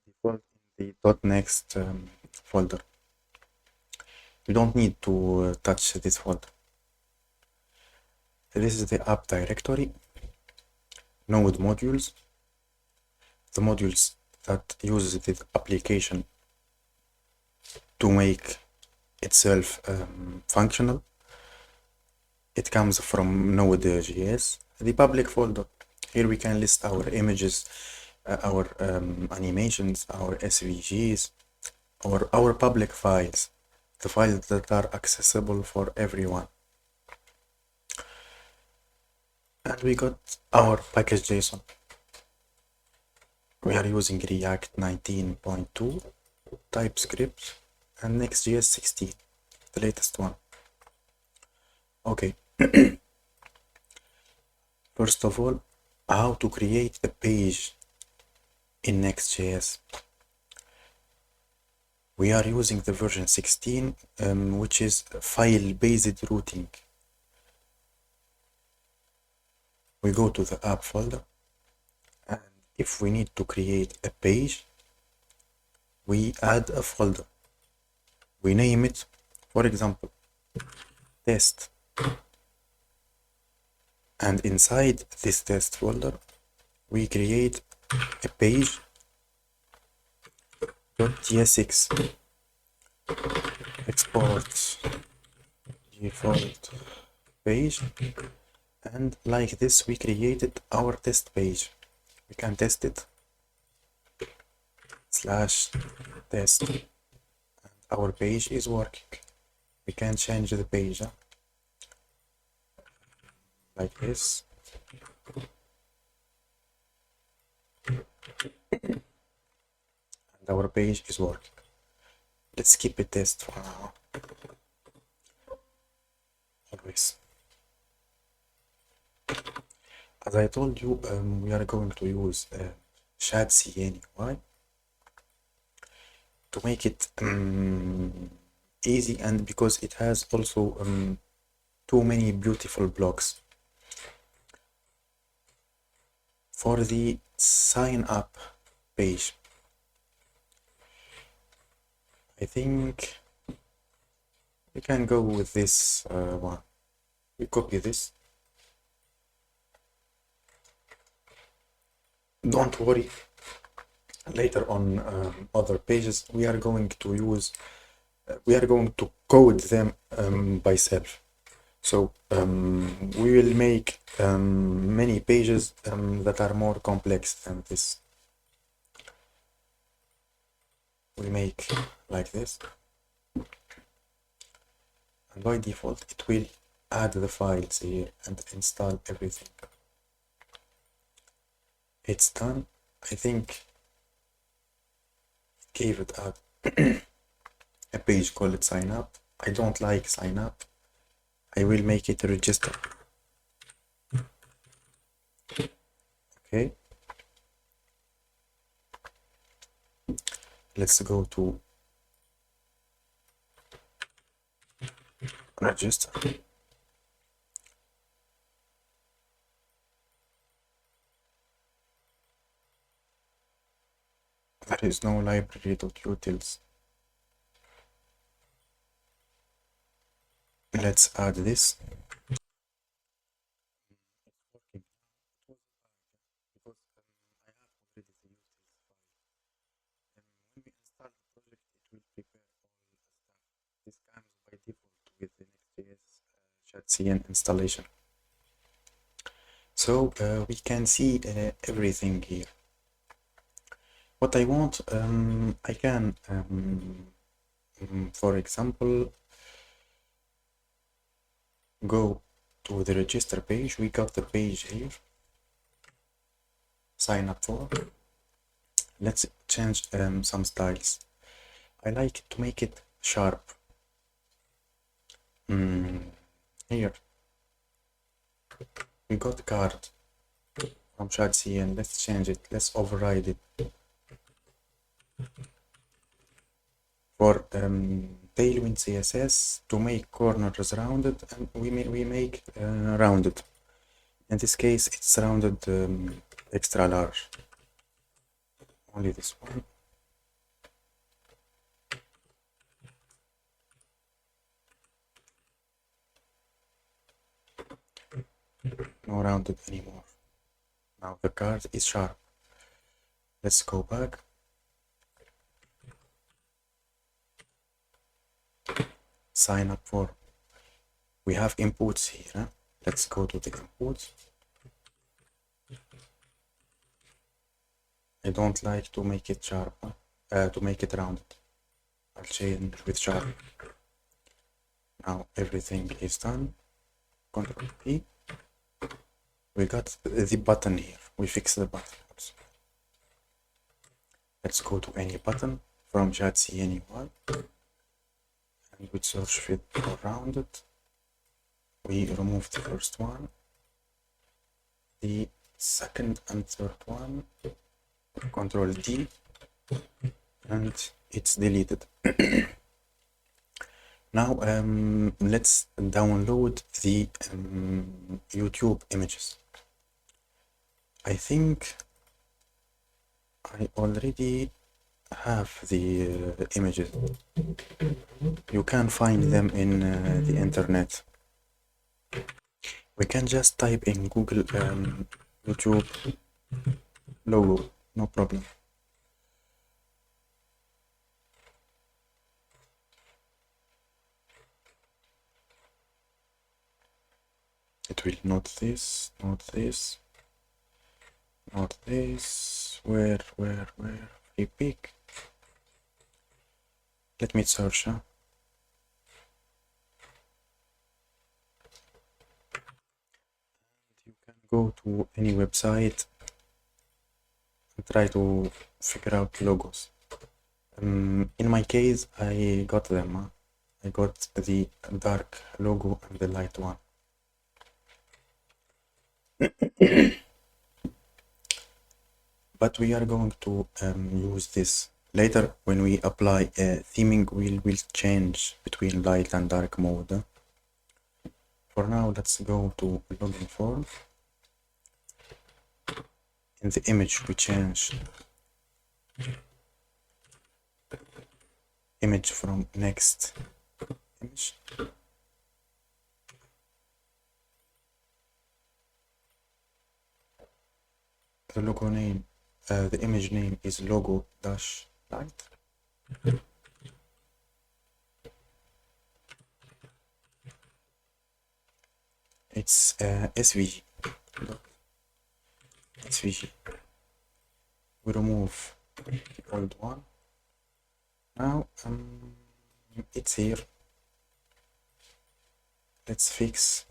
default in the .next folder. You don't need to touch this folder. This is the app directory, node modules, the modules that use the application to make itself functional. It comes from Node.js, the public folder. Here we can list our images, our animations, our SVGs, or our public files, the files that are accessible for everyone. And we got our package.json. We are using React 19.2, TypeScript, and Next.js 16, the latest one. Okay. First of all, how to create a page in Next.js. We are using the version 16, which is file-based routing. We go to the app folder, and if we need to create a page, we add a folder. We name it, for example, test. And inside this test folder, we create a page .tsx, export default page, and like this we created our test page. We can test it /test, and our page is working. We can change the page like this. And our page is working. Let's keep a test for now. Always. As I told you, we are going to use shadcn UI to make it easy, and because it has also too many beautiful blocks. For the sign up page, I think we can go with this one. We copy this. Don't worry, later on other pages we are going to use, we are going to code them by self. So we will make many pages that are more complex than this. We make like this, and by default it will add the files here and install everything. It's done. I think it gave it a page called sign up. I don't like sign up. I will make it register. Okay. Let's go to register. There is no library.utils. Let's add this. This comes by default with the Next.js shadcn installation. So we can see everything here. What I want, I can, for example, go to the register page. We got the page here. Sign up for. Let's change some styles. I like to make it sharp. Here we got card from shadcn. Let's change it. Let's override it. For Tailwind CSS, to make corners rounded, and we make rounded. In this case, it's rounded extra large. Only this one. no rounded anymore. Now the card is sharp. Let's go back. Sign up for. We have inputs here. Huh? Let's go to the inputs. I don't like to make it sharp, to make it rounded. I'll change with sharp. Now everything is done. Control P. We got the button here. We fixed the button. Let's go to any button from Jatsi anywhere. And we search fit for rounded. We remove the first one. The second and third one. Control D. And it's deleted. Now let's download the YouTube images. I think I already have the images. You can find them in the internet. We can just type in Google YouTube logo, no problem. It will not this, not this, not this. Where? Free pick. Let me search. Huh? You can go to any website and try to figure out logos. In my case, I got them. Huh? I got the dark logo and the light one. But we are going to use this later when we apply theming. We'll change between light and dark mode. For now, let's go to login form. In the image, we change image from next image. The logo name, the image name is logo-light. It's SVG. SVG. We remove the old one. Now it's here. Let's fix.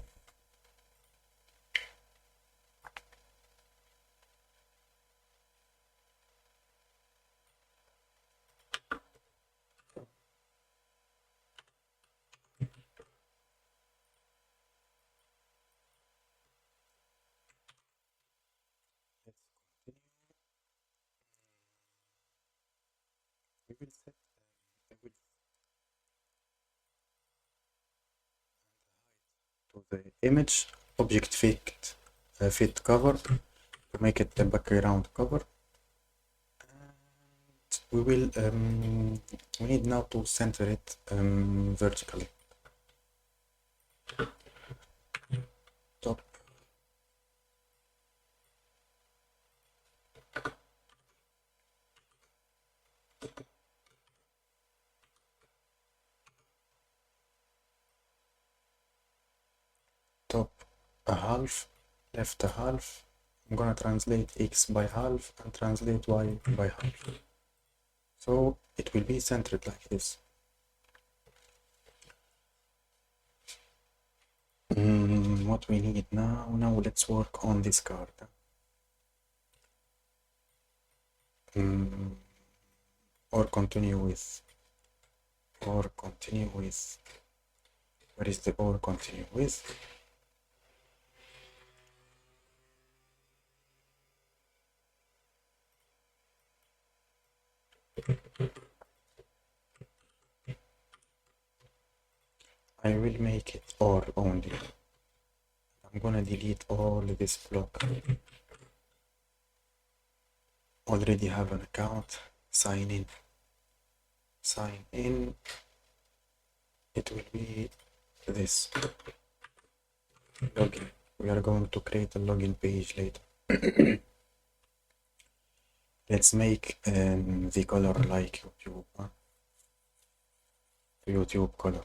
We will set the width to the image object fit cover to make it the background cover. And we will we need now to center it vertically. Top. Top a half, left a half. I'm gonna translate x by half and translate y by half. So it will be centered like this. What we need now let's work on this card. Or continue with, where is the or continue with? I will make it or only. I'm gonna delete all this block. Already have an account. Sign in. It will be this login. We are going to create a login page later. Let's make the color like YouTube, YouTube color.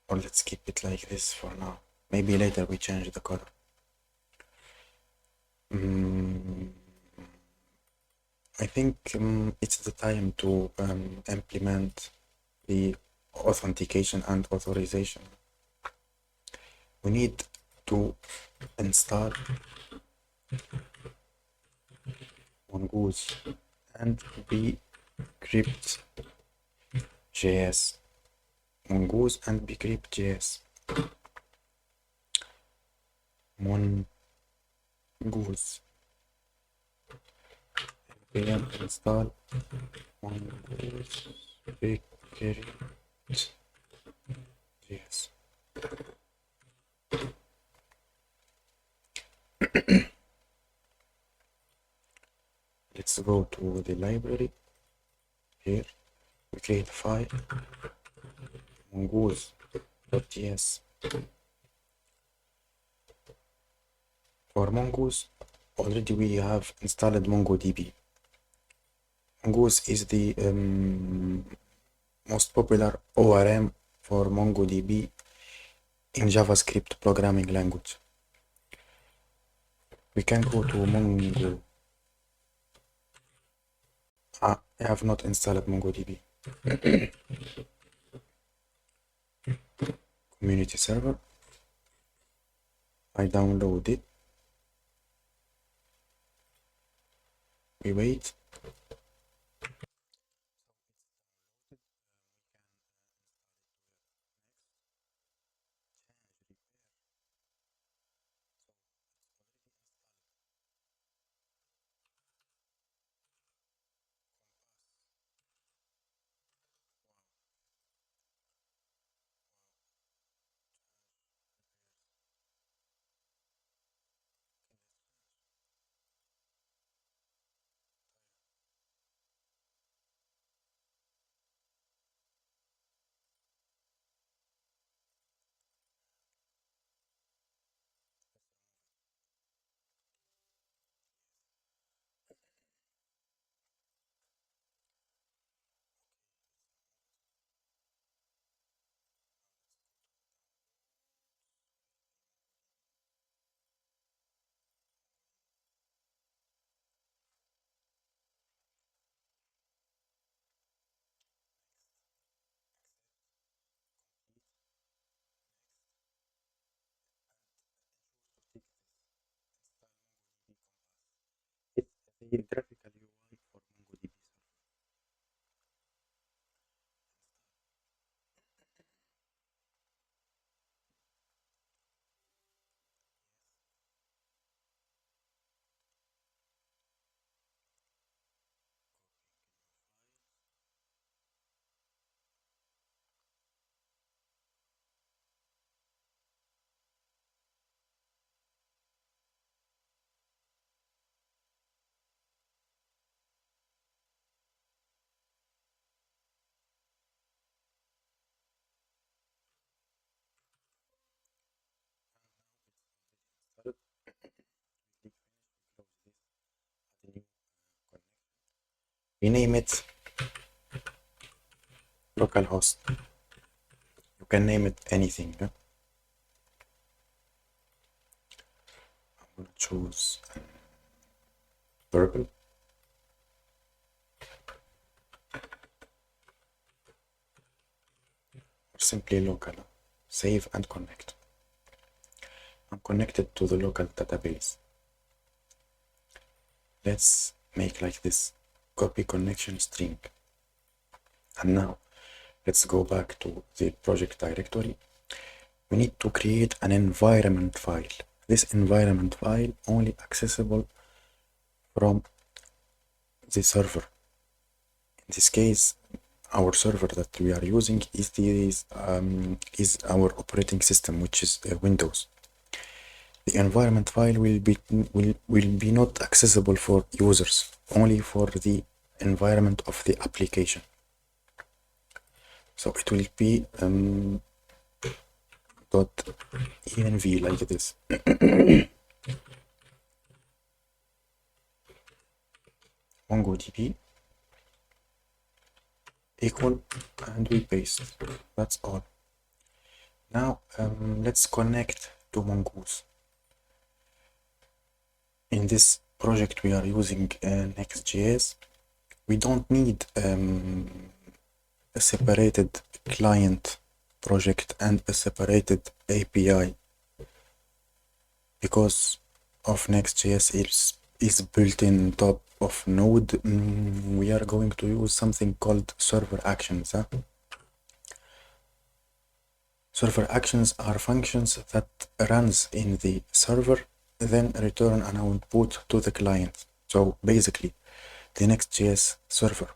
Or let's keep it like this for now. Maybe later we change the color. I think it's the time to implement the authentication and authorization. We need to install Mongoose and Bcrypt.js. Mongoose and Bcrypt.js. Mongoose. npm install Mongoose Bcrypt.js. Let's go to the library. Here we create a file mongoose.js. For Mongoose, already we have installed MongoDB. Mongoose is the most popular ORM for MongoDB in JavaScript programming language. We can go to Mongo. I have not installed MongoDB. Community server. I download it. We wait. It's the graphical UI for MongoDB. Click finish, close this, add a new connection. Rename it localhost. You can name it anything. I'm gonna choose purple. Or simply local. Save and connect. I'm connected to the local database. Let's make like this. Copy connection string. And now let's go back to the project directory. We need to create an environment file. This environment file only accessible from the server. In this case, our server that we are using is our operating system, which is Windows. The environment file will be not accessible for users, only for the environment of the application. So it will be env like this. MongoDB equal, and we paste. That's all. Now let's connect to Mongoose. In this project we are using Next.js. We don't need a separated client project and a separated API, because of Next.js is built in top of Node. We are going to use something called server actions. Server actions are functions that runs in the server, then return an output to the client. So basically, the Next.js server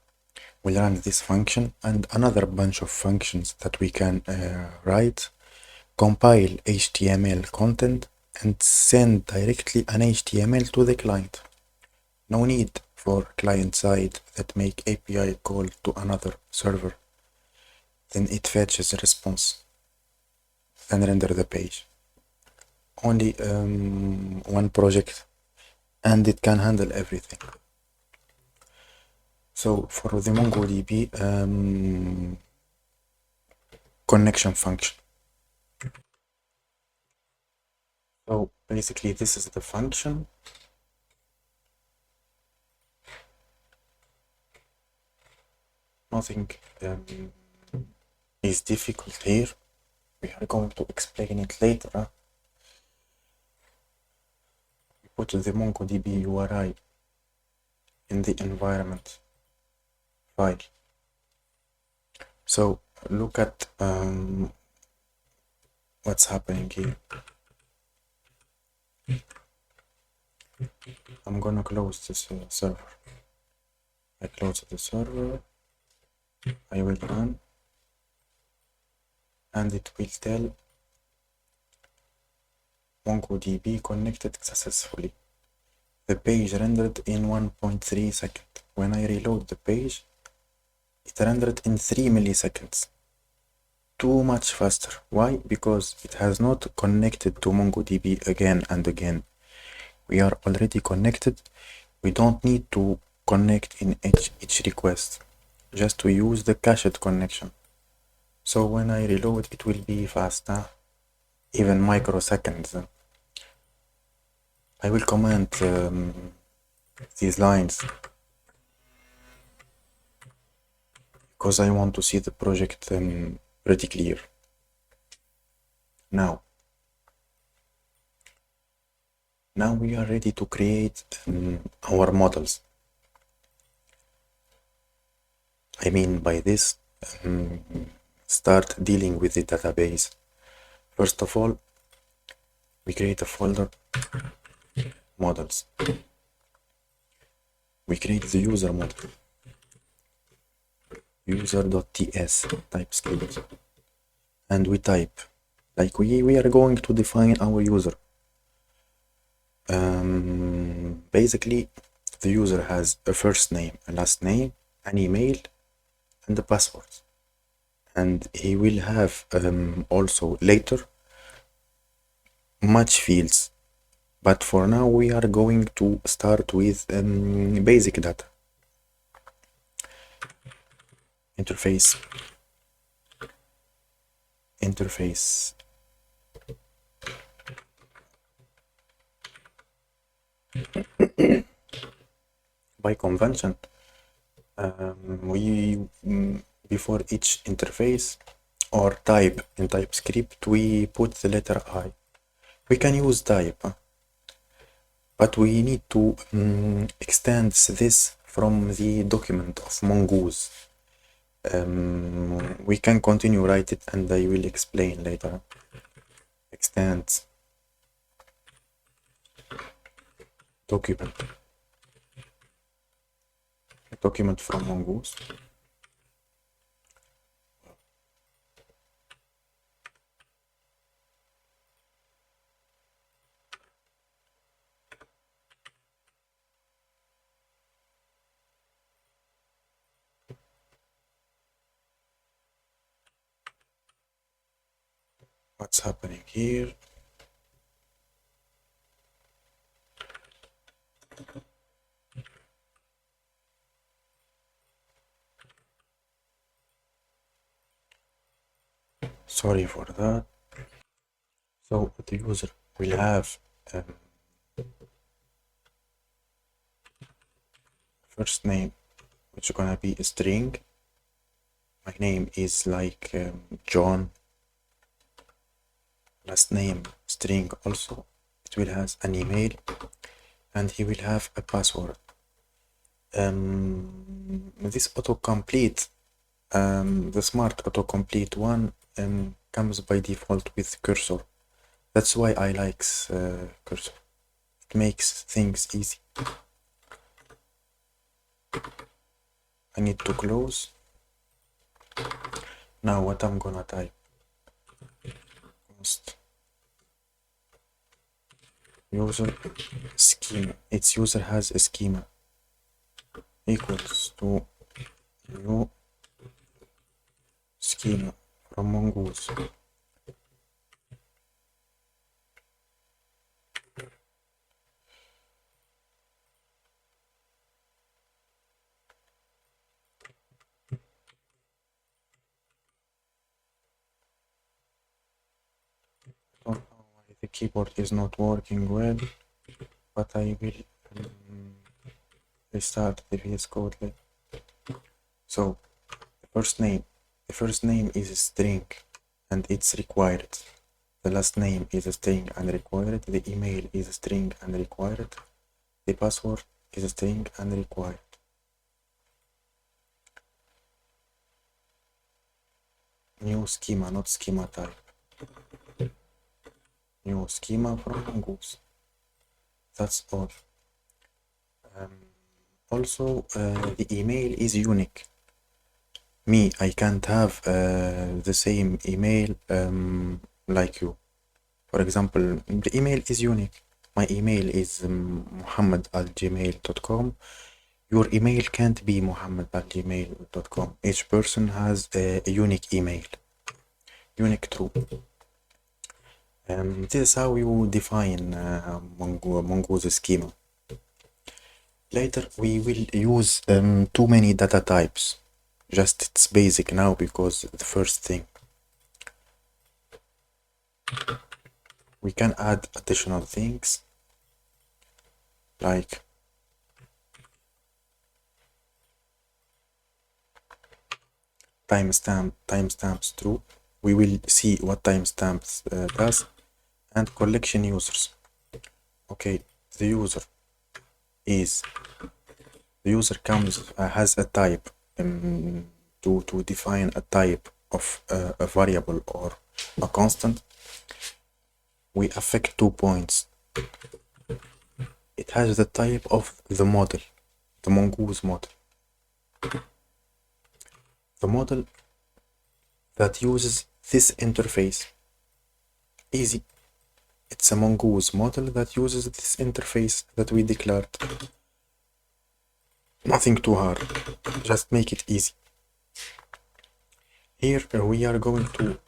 will run this function and another bunch of functions that we can write, compile HTML content, and send directly an HTML to the client. No need for client side that make API call to another server. Then it fetches a response and render the page. Only one project, and it can handle everything. So for the MongoDB connection function. So basically this is the function. Nothing is difficult here. We are going to explain it later. We put the MongoDB URI in the environment file. So look at what's happening here. I'm gonna close this server. I close the server. I will run, and it will tell MongoDB connected successfully. The page rendered in 1.3 seconds. When I reload the page, it rendered in 3 milliseconds. Too much faster. Why? Because it has not connected to MongoDB again and again. We are already connected. We don't need to connect in each request, just to use the cached connection. So when I reload, it will be faster, even microseconds. I will comment these lines because I want to see the project pretty clear. Now we are ready to create our models. I mean by this, start dealing with the database. First of all, we create a folder, models. We create the user model, user.ts, TypeScript, and we type, like we are going to define our user. Basically, the user has a first name, a last name, an email, and a password. And he will have also later much fields. But for now, we are going to start with basic data. Interface. By convention, we before each interface or type in TypeScript, we put the letter I. We can use type, but we need to extend this from the document of Mongoose. We can continue write it, and I will explain later. Extend document from Mongoose. what's happening here. Sorry for that. So the user will have first name, which is gonna be a string. My name is like John. Last name string also. It will have an email, and he will have a password. This autocomplete, the smart autocomplete one, comes by default with cursor. That's why I like cursor. It makes things easy. I need to close. Now what I'm gonna type? Const user schema. Its user has a schema equals to new schema from Mongoose. Don't know why the keyboard is not working well, but I will restart the VS Code. So the first name is a string and it's required. The last name is a string and required. The email is a string and required. The password is a string and required. New schema, not schema type. New schema from Mongoose. That's all. Also, the email is unique. Me, I can't have the same email like you. For example, the email is unique. My email is muhammad@gmail.com. Your email can't be muhammad@gmail.com. Each person has a unique email. Unique true. This is how you define Mongoose schema. Later we will use too many data types. Just it's basic now because the first thing. We can add additional things like timestamps true. We will see what timestamps does, and collection users. Okay, the user has a type to define a type of a variable or a constant. We affect 2 points. It has the type of the model, the Mongoose model. The model that uses this interface. Easy. It's a Mongoose model that uses this interface that we declared. Nothing too hard. Just make it easy. Here we are going to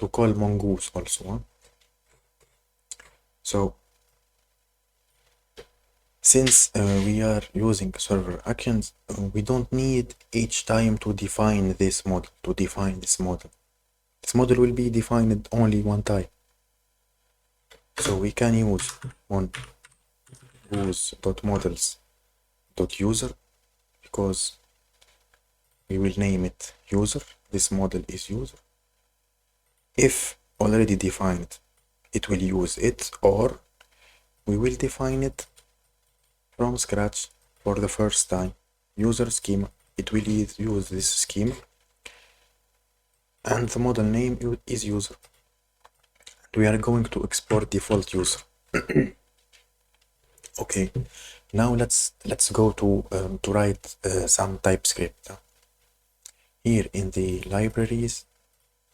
call Mongoose also. Huh? So since we are using server actions, we don't need each time to define this model, This model will be defined only one time. So we can use mongoose.models.user because we will name it user. This model is user. If already defined, it will use it, or we will define it from scratch for the first time. User schema. It will use this schema, and the model name is user. We are going to export default user. Okay, now let's go to write some TypeScript. Here in the libraries,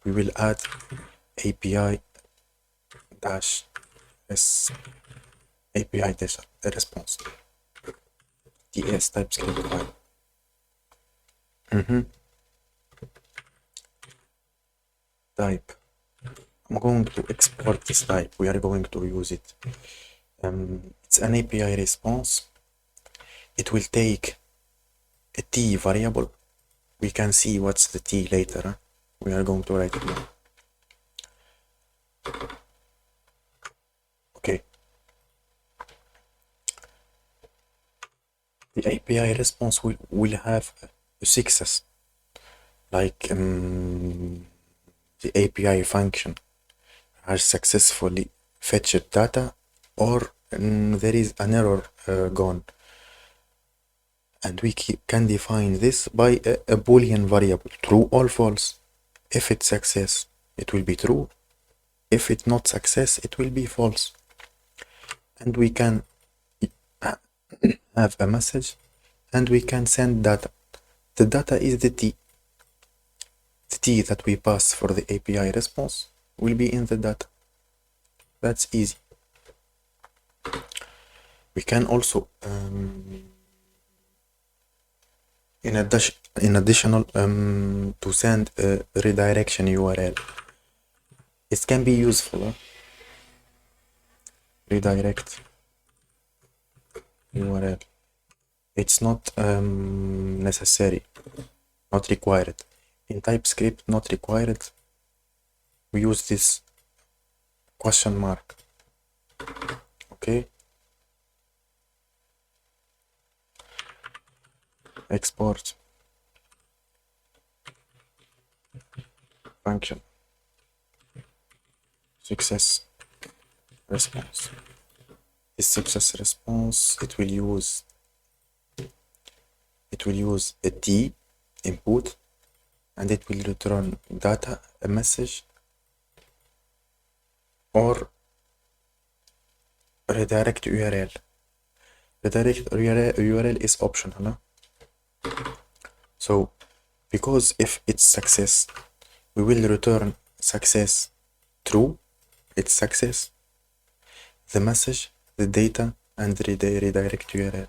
we will add API dash response TS TypeScript file. type. I'm going to export this type. We are going to use it. It's an API response. It will take a t variable. We can see what's the t later. We are going to write it now. Okay. The API response will have a success, like the API function has successfully fetched data, or there is an error gone. And we can define this by a Boolean variable, true or false. If it's success, it will be true. If it's not success, it will be false. And we can have a message, and we can send data. The data is the t. The t that we pass for the API response will be in the data. That's easy. We can also in additional to send a redirection URL. It can be useful. Redirect URL. It's not necessary, not required. In TypeScript, not required. We use this question mark. Okay. Export function success response. This success response, it will use a t input, and it will return data, a message, or redirect URL. Redirect URL is optional. No? So because if it's success, we will return success true, it's success, the message, the data, and the redirect URL.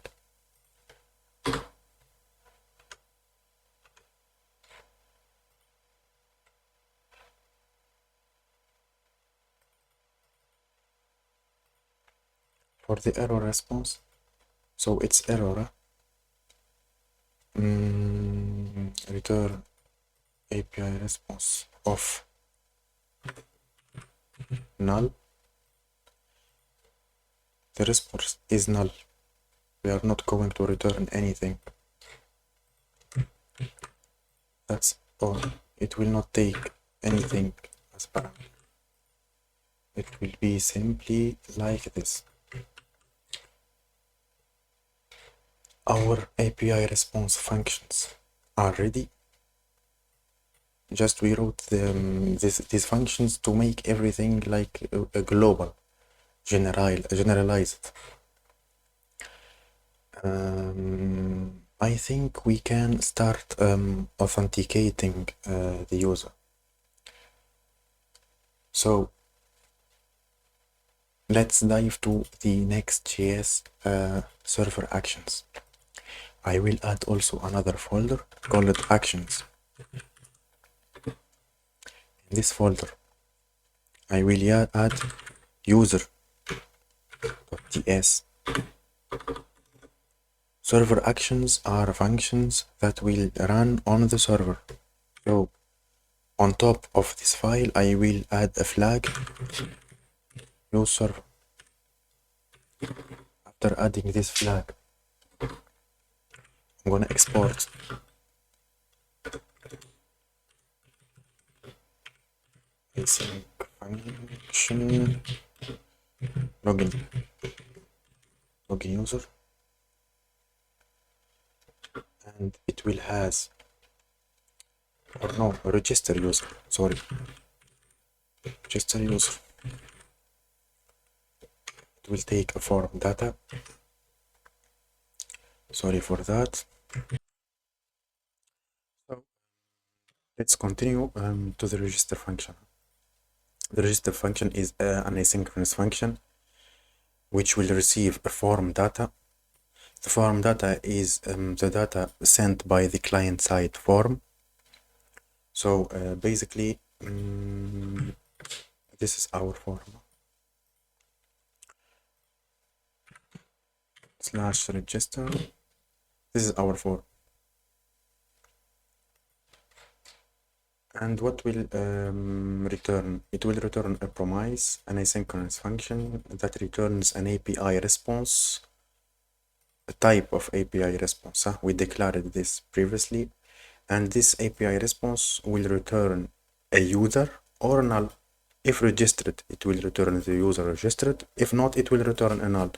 For the error response, so it's error. Return API response of null. The response is null. We are not going to return anything. That's all. It will not take anything as parameter. It will be simply like this. Our API response functions are ready. Just we wrote these functions to make everything like a global, generalized. I think we can start authenticating the user. So let's dive to the Next.js server actions. I will add also another folder called actions. In this folder, I will add user.ts. Server actions are functions that will run on the server. So on top of this file, I will add a flag use server. After adding this flag, I'm gonna export async function login user, and it will has, or no, register user, sorry, register user. It will take a form data. Sorry for that. So let's continue to the register function. The register function is an asynchronous function which will receive a form data. The form data is the data sent by the client side form. So basically this is our form slash register. This is our form, and what will return? It will return a promise, an asynchronous function that returns an API response, a type of API response. We declared this previously, and this API response will return a user or null. If registered, it will return the user registered. If not, it will return a null.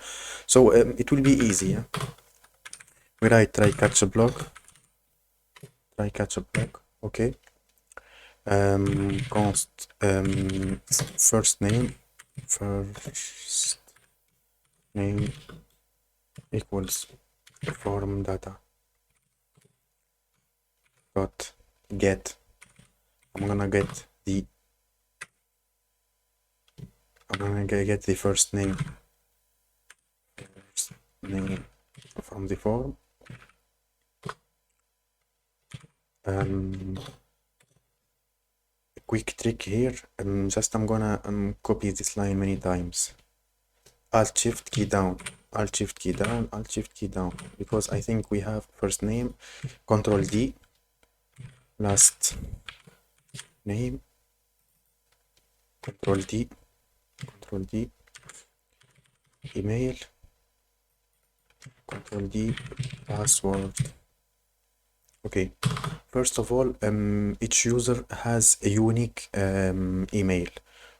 So it will be easy. Yeah? We write try catch a block. Okay. Const first name equals form data dot get. I'm gonna get the first name from the form. A quick trick here, just I'm gonna copy this line many times. Alt shift key down, Alt shift key down, Alt shift key down, because I think we have first name, Control D, last name, Control D, email, Control D, password. Okay, first of all, each user has a unique email.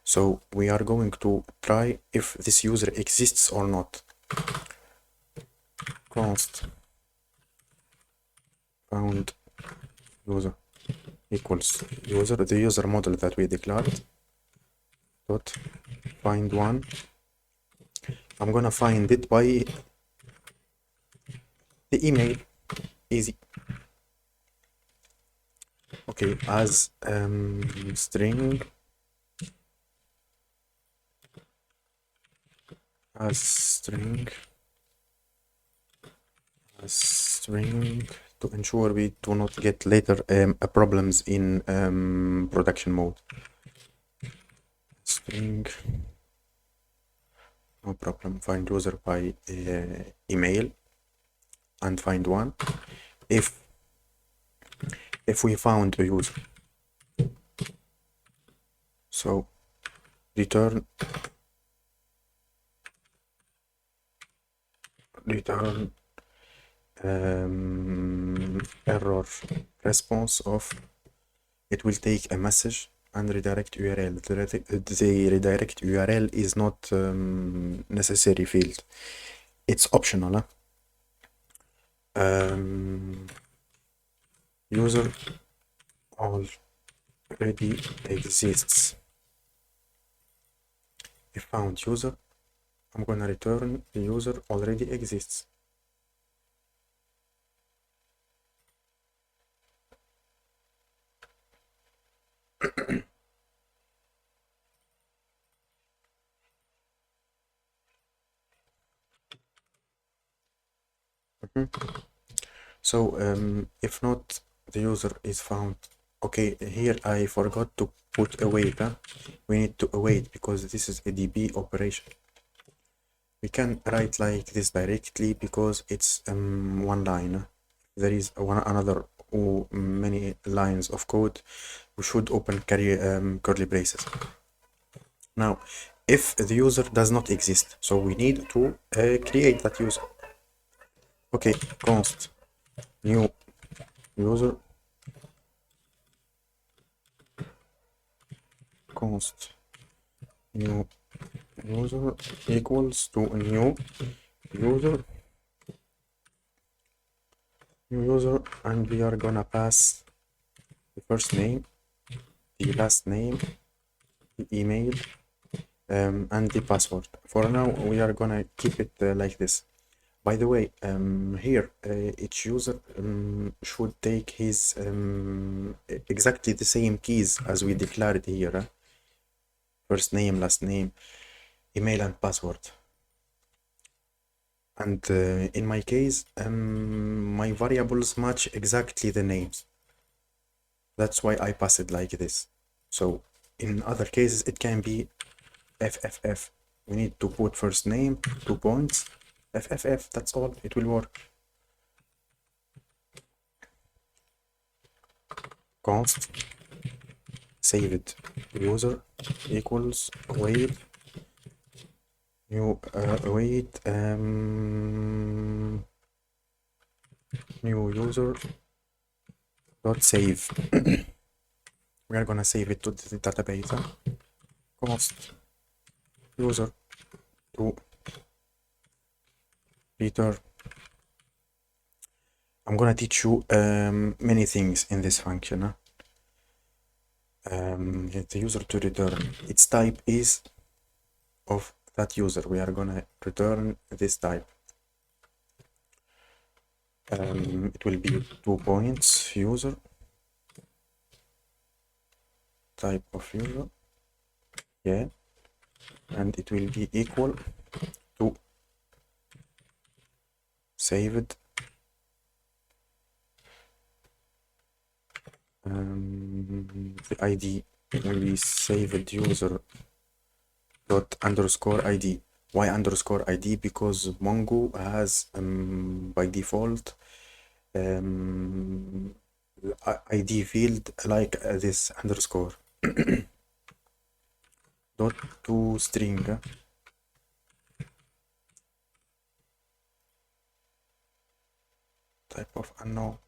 So we are going to try if this user exists or not. Const found user equals user, the user model that we declared, dot find one. I'm gonna find it by the email, easy. Okay, as string to ensure we do not get later problems in production mode. String, no problem. Find user by email and find one. If we found a user, so return error response of, it will take a message and redirect URL. The redirect URL is not necessary field, it's optional. User already exists. If found user, I'm gonna return the user already exists. So if not, the user is found. Okay, here I forgot to put await. We need to await because this is a DB operation. We can write like this directly because it's one line. There is another or many lines of code. We should open curly braces. Now, if the user does not exist, so we need to create that user. Okay, const new user, const new user equals to new user, and we are gonna pass the first name, the last name, the email, and the password. For now, we are gonna keep it like this. By the way, here each user should take his exactly the same keys as we declared here. First name, last name, email, and password. And in my case, my variables match exactly the names. That's why I pass it like this. So in other cases, it can be FFF. We need to put first name, 2 points, FFF, that's all, it will work. Const saved user equals await new await new user dot save. We are gonna save it to the database. Const user to return. I'm gonna teach you many things in this function. The user to return, its type is of that user. We are gonna return this type. It will be 2 points user, type of user, yeah, and it will be equal to saved the ID will be saved user dot underscore ID. Why underscore ID? Because Mongo has by default ID field like this underscore dot to string type of unknown.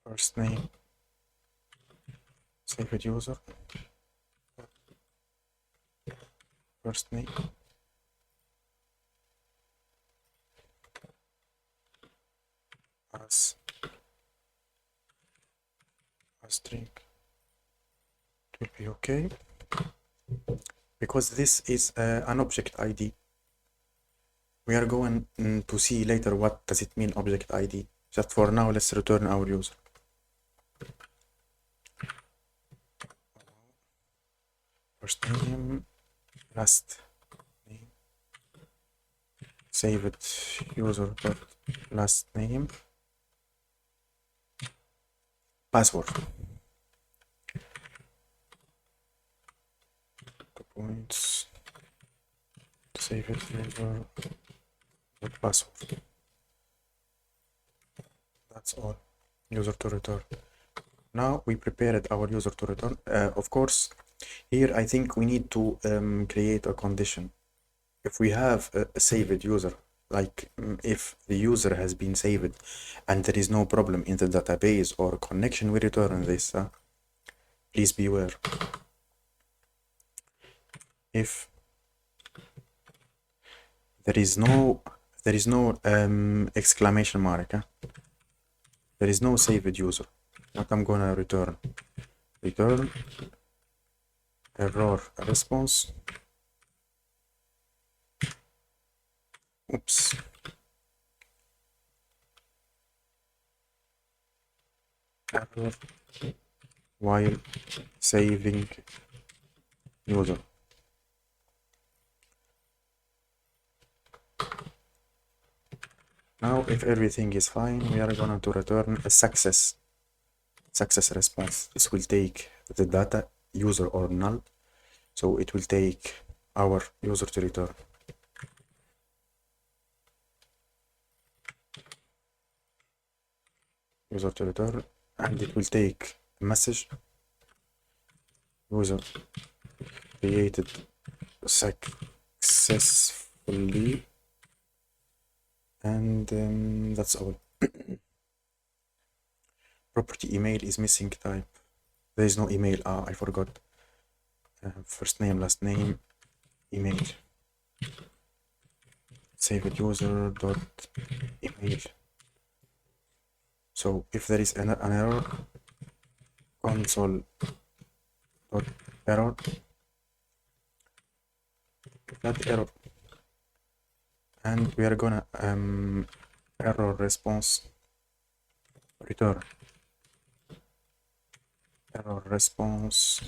First name saved user first name as a string. It will be okay because this is an object ID. We are going to see later what does it mean object ID. Just for now, let's return our user. First name, last name, saved user dot last name, password. 2 points, saved user dot password. That's all. User to return. Now we prepared our user to return. Of course, here I think we need to create a condition. If we have a saved user, like if the user has been saved and there is no problem in the database or connection, we return this. Please beware. If there is no exclamation mark, there is no saved user, what I'm gonna return error response. Oops. Error while saving user. Now, if everything is fine, we are going to return a success response. This will take the data user or null, so it will take our user to return. User to return, and it will take a message. User created successfully, and that's all. Property email is missing type. There is no email. I forgot. First name, last name, email. Saved user dot email. So if there is an error, console dot error, that error, and we are gonna error response return error response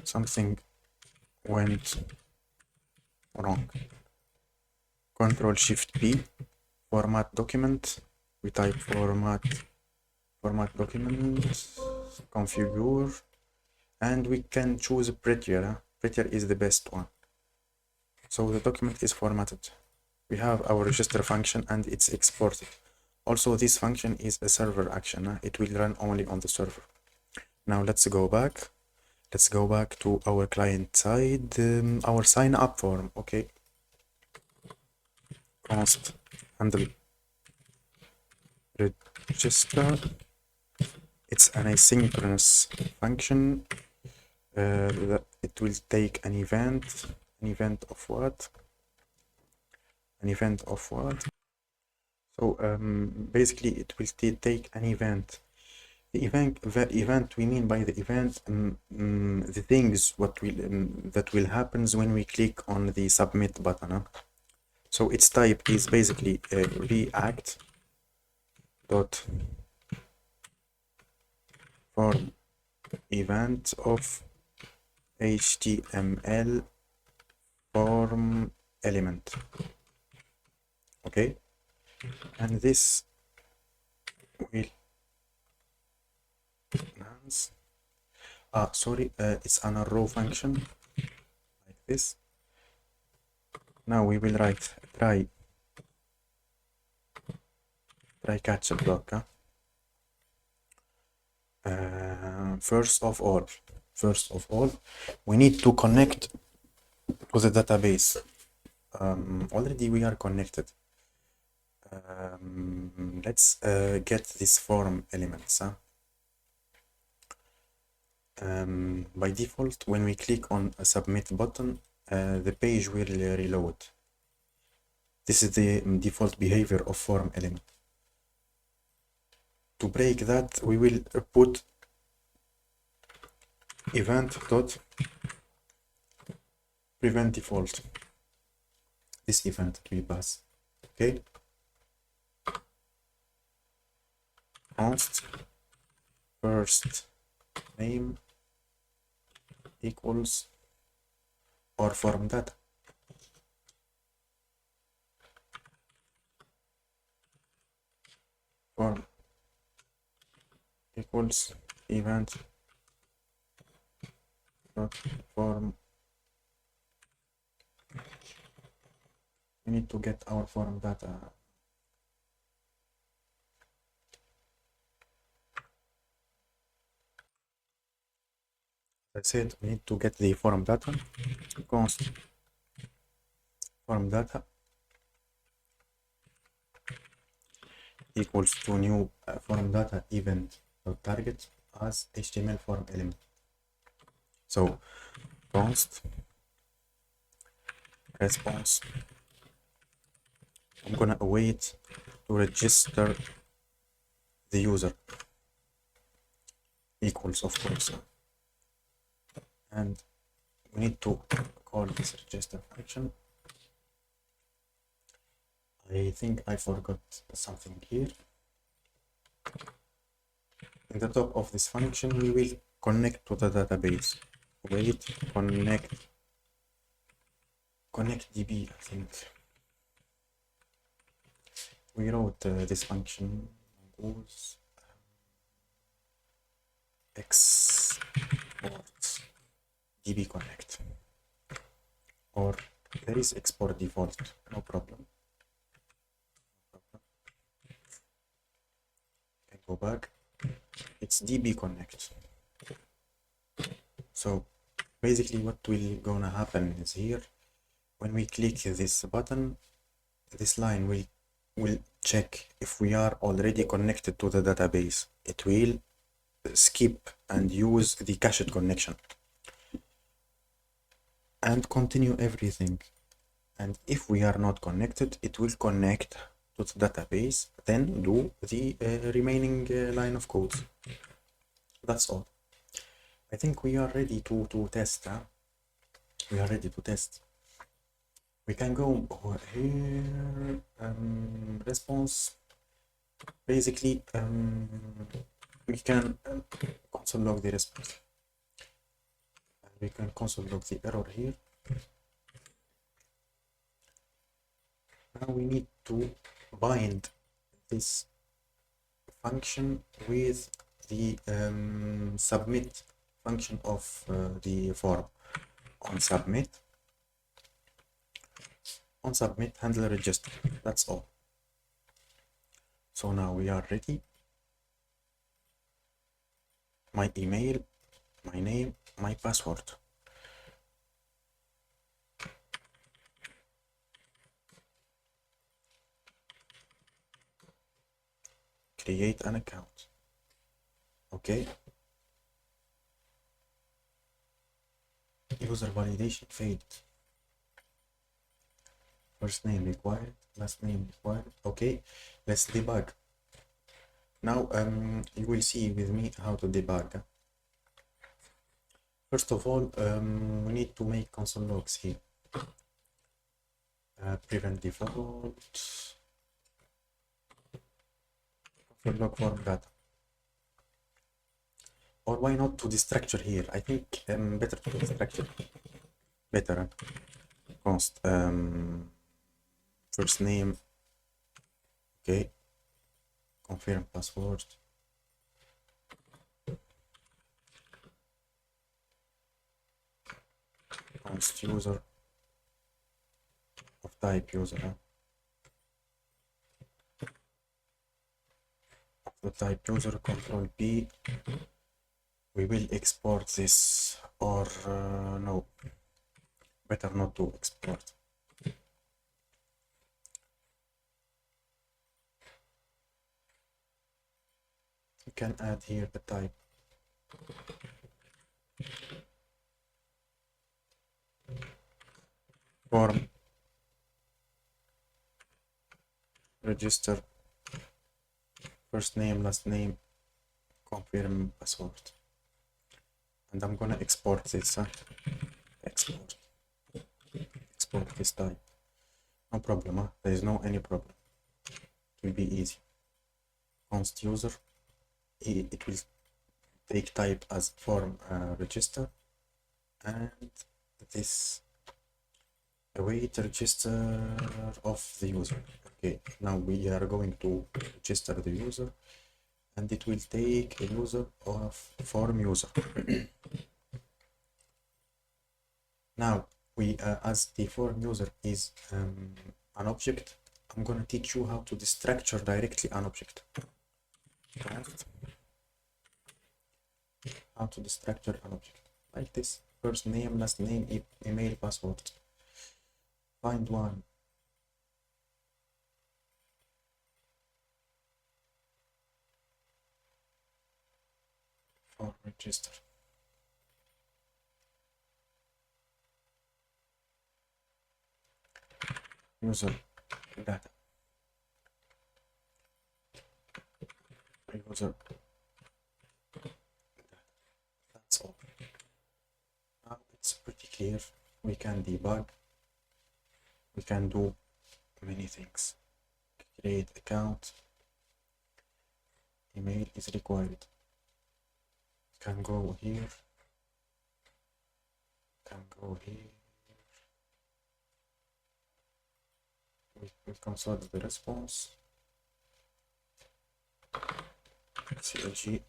something went wrong. Control Shift P, format document. We type format document, configure, and we can choose prettier. Prettier is the best one. So the document is formatted. We have our register function and it's exported. Also, this function is a server action. It will run only on the server. Now let's go back. Let's go back to our client side, our sign up form. Okay. Const handle register. It's an asynchronous function. That it will take an event. An event of what? An event of what? So basically, it will take an event. The event we mean by the event, the things what will that will happens when we click on the submit button. So its type is basically React dot form event of HTML form element. Okay, and this will enhance. Sorry, it's an arrow function like this. Now we will write try catch a block. First of all, we need to connect to the database. Already we are connected. Let's get this form elements. By default, when we click on a submit button, the page will reload. This is the default behavior of form element. To break that, we will put event dot prevent default. This event we pass. Okay. Const first name equals or form data. Form equals event dot form. We need to get our form data. I said we need to get the form data. Const form data equals to new form data event dot target as HTML form element. So const response. I'm gonna await to register the user equals, of course, and we need to call this register function. I think I forgot something here. In the top of this function, we will connect to the database. Wait, connect DB, I think. We wrote this function was export DB connect, or there is export default, no problem. I go back, it's DB connect. So basically what will gonna happen is here, when we click this button, this line will check if we are already connected to the database. It will skip and use the cached connection and continue everything. And if we are not connected, it will connect to the database, then do the remaining line of code. That's all. I think we are ready to test. We are ready to test. We can go over here, response. Basically, we can console log the response. We can console log the error here. Now we need to bind this function with the submit function of the form. On submit handle register. That's all. So now we are ready. My email, my name, my password. Create an account. Okay. User validation failed. First name required, last name required. Okay, let's debug. Now you will see with me how to debug. First of all, we need to make console logs here. Prevent default, console log form data. Or why not to the structure here? I think better to the structure. Better. Const first name. Okay. Confirm password. Const user of type user. Of the type user, control P. We will export this, or no, better not to export. You can add here the type. Form register, first name, last name, confirm password. And I'm gonna export this. Export this type. No problem. There is no any problem. It will be easy. Const user. It will take type as form register, and this await register of the user. Okay, now we are going to register the user, and it will take a user of form user. Now we as the form user is an object, I'm gonna teach you how to destructure directly an object. How to destructure an object like this: first name, last name, email, password. Find one. For register. User data. User data. That's all. Now it's pretty clear. We can debug. We can do many things. Create account. Email is required. Can go here. Can go here. We console the response. CLG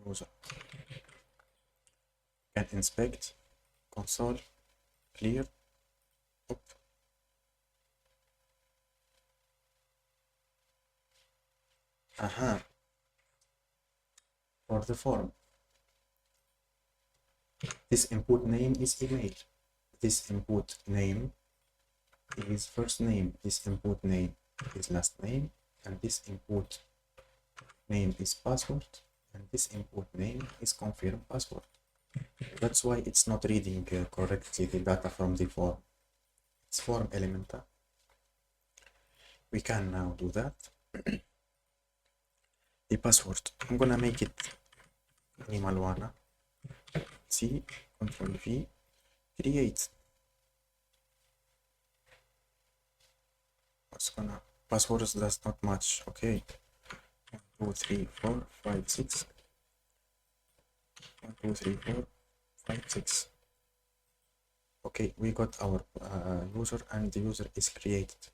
user. Can inspect console clear. Up. For the form, this input name is email. This input name is first name. This input name is last name, and this input name is password, and this input name is confirm password. That's why it's not reading correctly the data from the form. It's form element. We can now do that. The password, I'm gonna make it minimal one. C, Control V, create. What's gonna passwords does not match. Okay, 1 2 3 4 5 6. 1, 2, 3, 4, 5, 6. Okay, we got our user, and the user is created.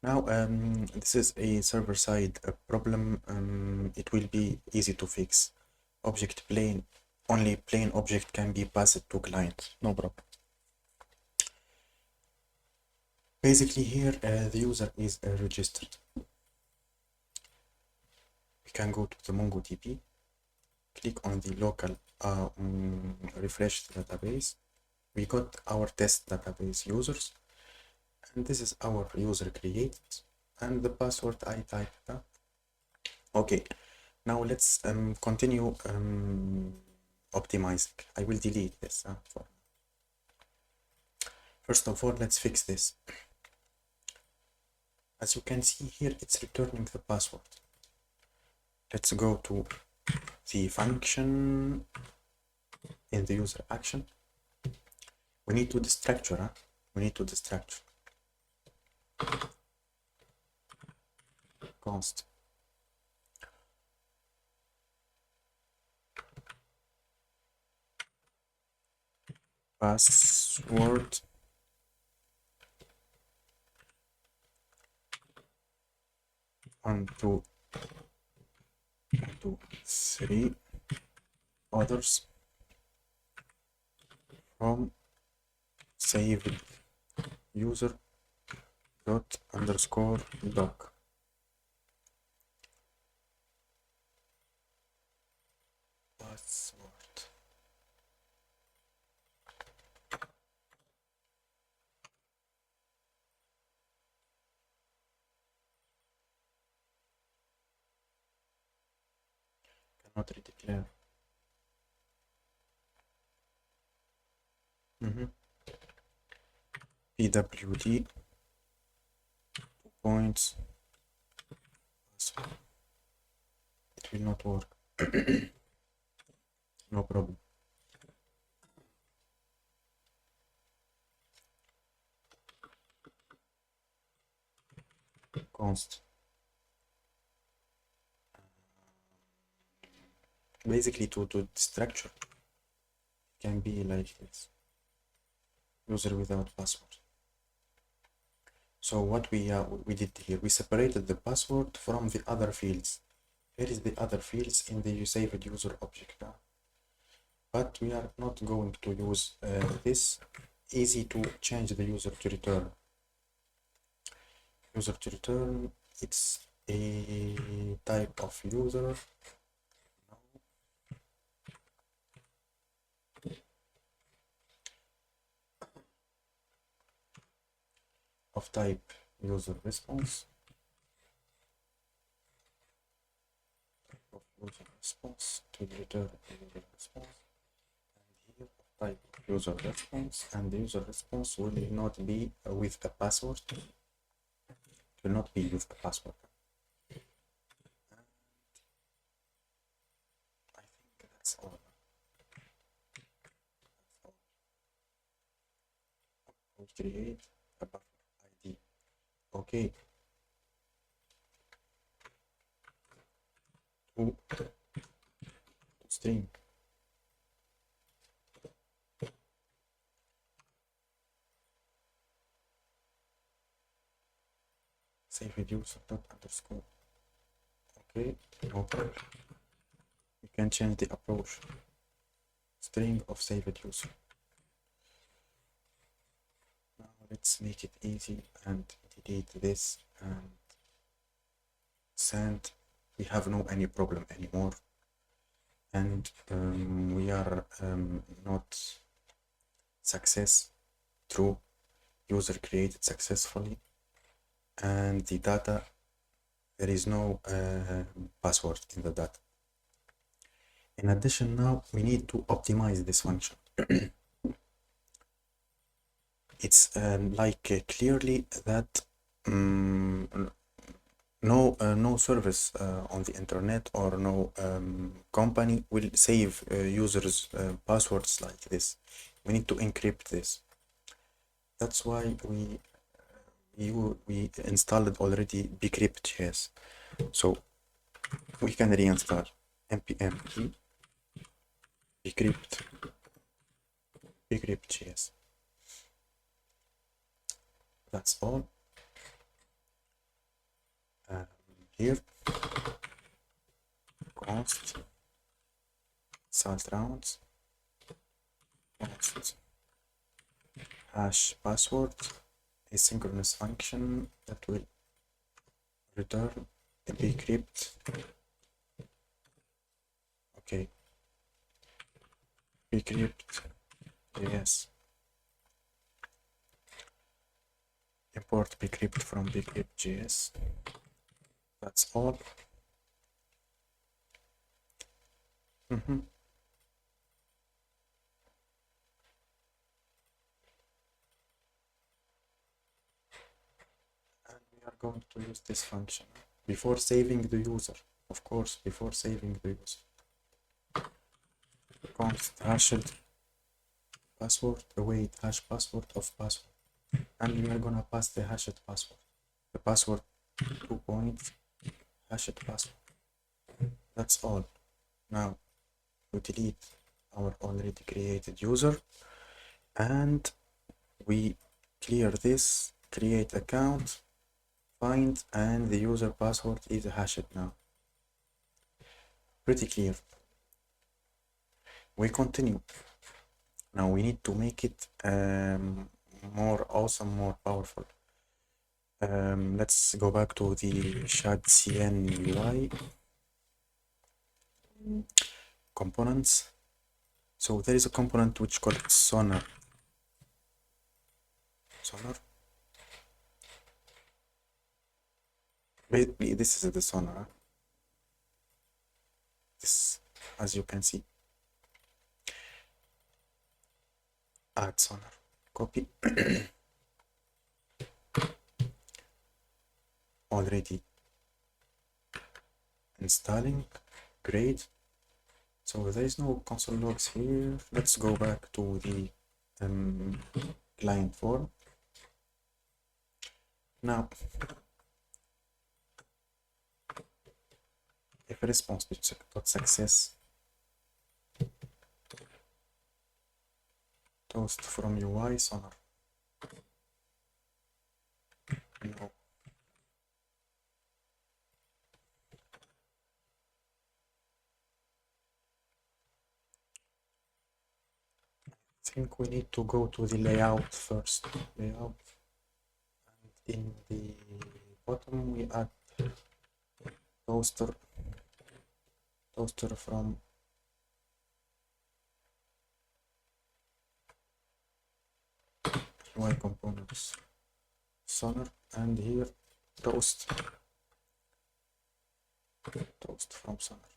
Now, this is a server-side problem. It will be easy to fix. Object plain, only plain object can be passed to client, no problem. Basically here, the user is registered. We can go to the MongoDB, click on the local refresh database. We got our test database users, and this is our user created, and the password I typed that. Okay, now let's continue optimizing. I will delete this. First of all, let's fix this. As you can see here, it's returning the password. Let's go to the function in the user action. We need to destructure. We need to destructure. Const password 1, 2, 3 others from saved user dot underscore doc. Password. Cannot redeclare. PWD 2 points. It will not work. No problem. Const. Basically, to structure can be like this. User without password. So what we did here, we separated the password from the other fields. Here is the other fields in the saved user object. But we are not going to use this. Easy to change the user to return. User to return, it's a type of user. Of type user response. Of user response to return user response. And here type user response, and the user response will not be with a password. It will not be with a password. And I think that's all. We create a buffer ID. Okay. To string. Save with user dot underscore. Okay, okay. We can change the approach. String of saved user. Now let's make it easy and delete this and send. We have no any problem anymore, and we are not success through user created successfully, and the data, there is no password in the data. In addition, now we need to optimize this function. It's like clearly that no service on the internet or no company will save users' passwords like this. We need to encrypt this. That's why we installed already Bcrypt.js. So we can reinstall npm bcrypt.js. That's all. Here, const salt rounds, const hash password, asynchronous function that will return a bcrypt. Okay, bcrypt.js. Import bcrypt from bcrypt.js. That's all. And we are going to use this function before saving the user. Of course, before saving the user. Const hashed password, await hash password of password. And we are gonna pass the hashed password. The password 2 points hashed password. That's all. Now we delete our already created user and we clear this, create account, find, and the user password is hashed now. Pretty clear. We continue. Now we need to make it more awesome, more powerful. Let's go back to the shadcn UI components. So there is a component which called sonar. This is the sonar. This, as you can see, add sonar, copy. Already installing, great. So there is no console logs here. Let's go back to the client form. Now, if a response dot success toast from UI sonar. No. I think we need to go to the layout first. Layout, and in the bottom we add toaster from UI components sonar, and here toast from sonar.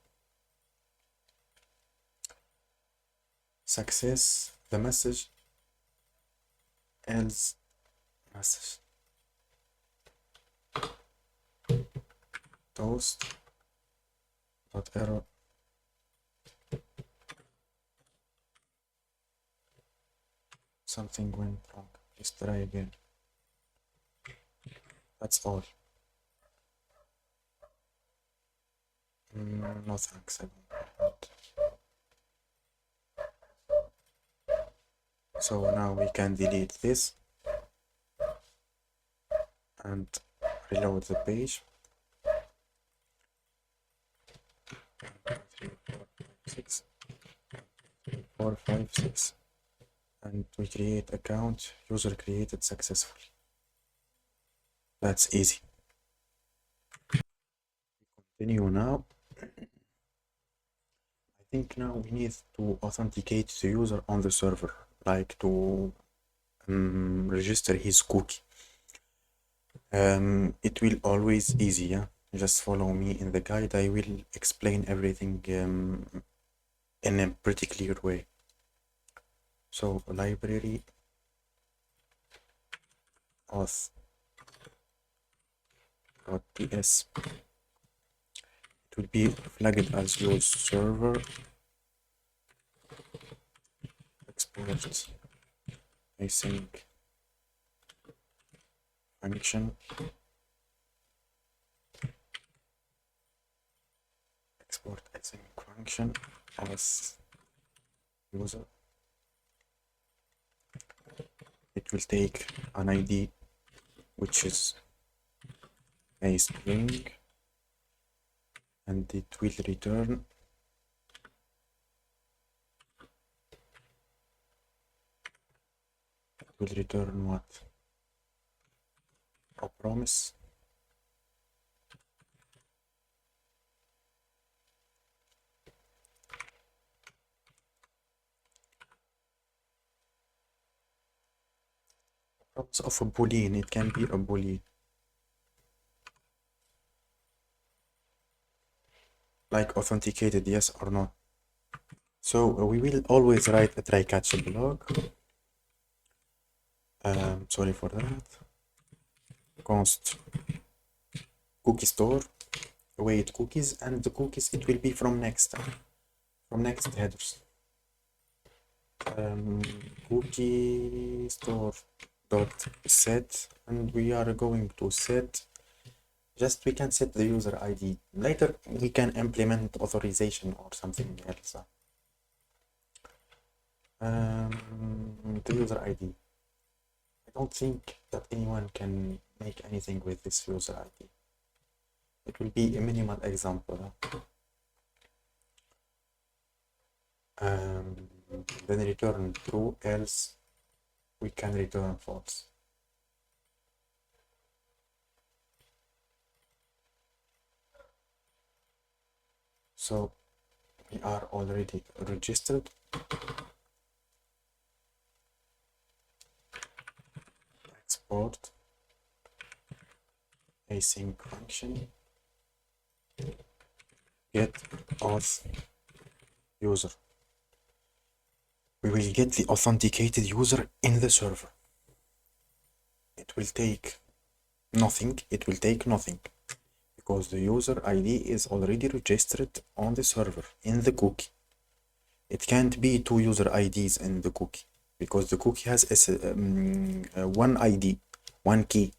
Success, the message, else message. Toast dot error. Something went wrong. Let's try again. That's all. No thanks, I don't want. So now we can delete this and reload the page. 4, 5, 6, and we create account, user created successfully. That's easy. Continue now. I think now we need to authenticate the user on the server, like to register his cookie. It will always easy, yeah? Just follow me in the guide. I will explain everything in a pretty clear way. So library auth.ts, it will be flagged as your server. Export async function. Export async function as user. It will take an ID which is a string, and it will return what? A promise. Promise of a boolean. It can be a boolean, like authenticated yes or no. So we will always write a try catch block. Sorry for that. Const cookie store, await cookies, and the cookies it will be from next headers. Cookie store dot set, and we are going to set, just we can set the user ID. Later we can implement authorization or something else. The user ID, I don't think that anyone can make anything with this user ID. It will be a minimal example. Then return true, else we can return false. So we are already registered. Export async function, get auth user. We will get the authenticated user in the server. It will take nothing. Because the user ID is already registered on the server in the cookie. It can't be two user IDs in the cookie, because the cookie has one ID, one key,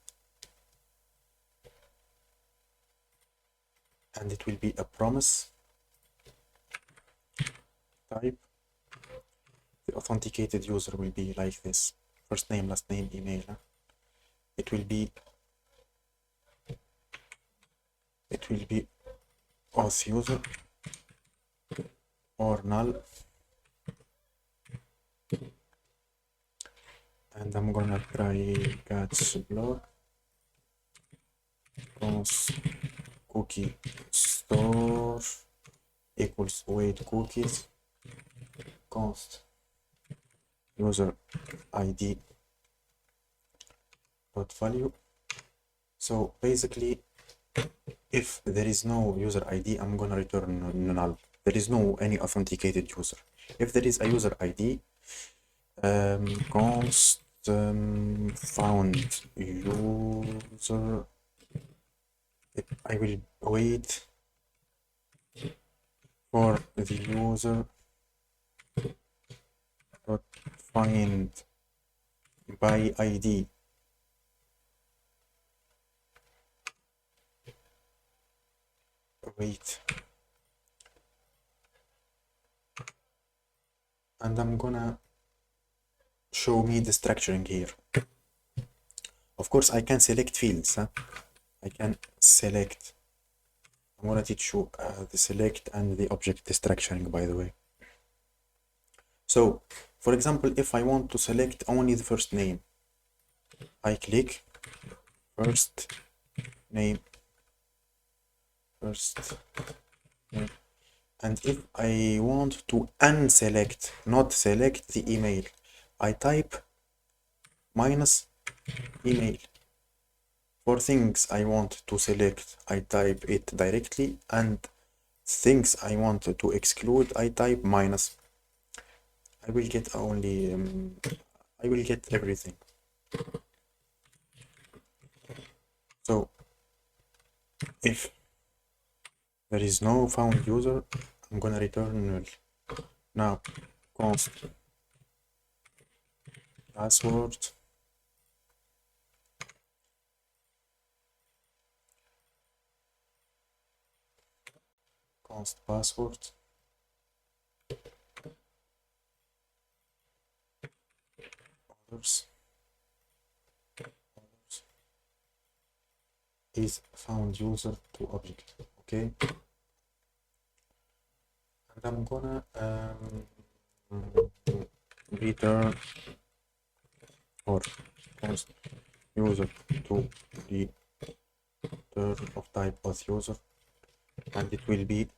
and it will be a promise type. The authenticated user will be like this: first name, last name, email. It will be auth user or null, and I'm gonna try catch block const cookie store equals await cookies const user ID dot value. So basically, if there is no user ID, I'm gonna return null. There is no any authenticated user. If there is a user ID, const found user, I will wait for the user dot find by ID. Wait, and I'm gonna show me the structuring here. Of course, I can select fields. I can select. I'm gonna teach you the select and the object structuring, by the way. So, for example, if I want to select only the first name, I click first name, and if I want to unselect, not select the email, I type minus email. For things I want to select, I type it directly, and things I want to exclude, I type minus. I will get only, I will get everything. So if there is no found user, I'm gonna return null. Now const password others is found user to object. Okay, and I'm gonna return or post user to the return of type auth user, and it will be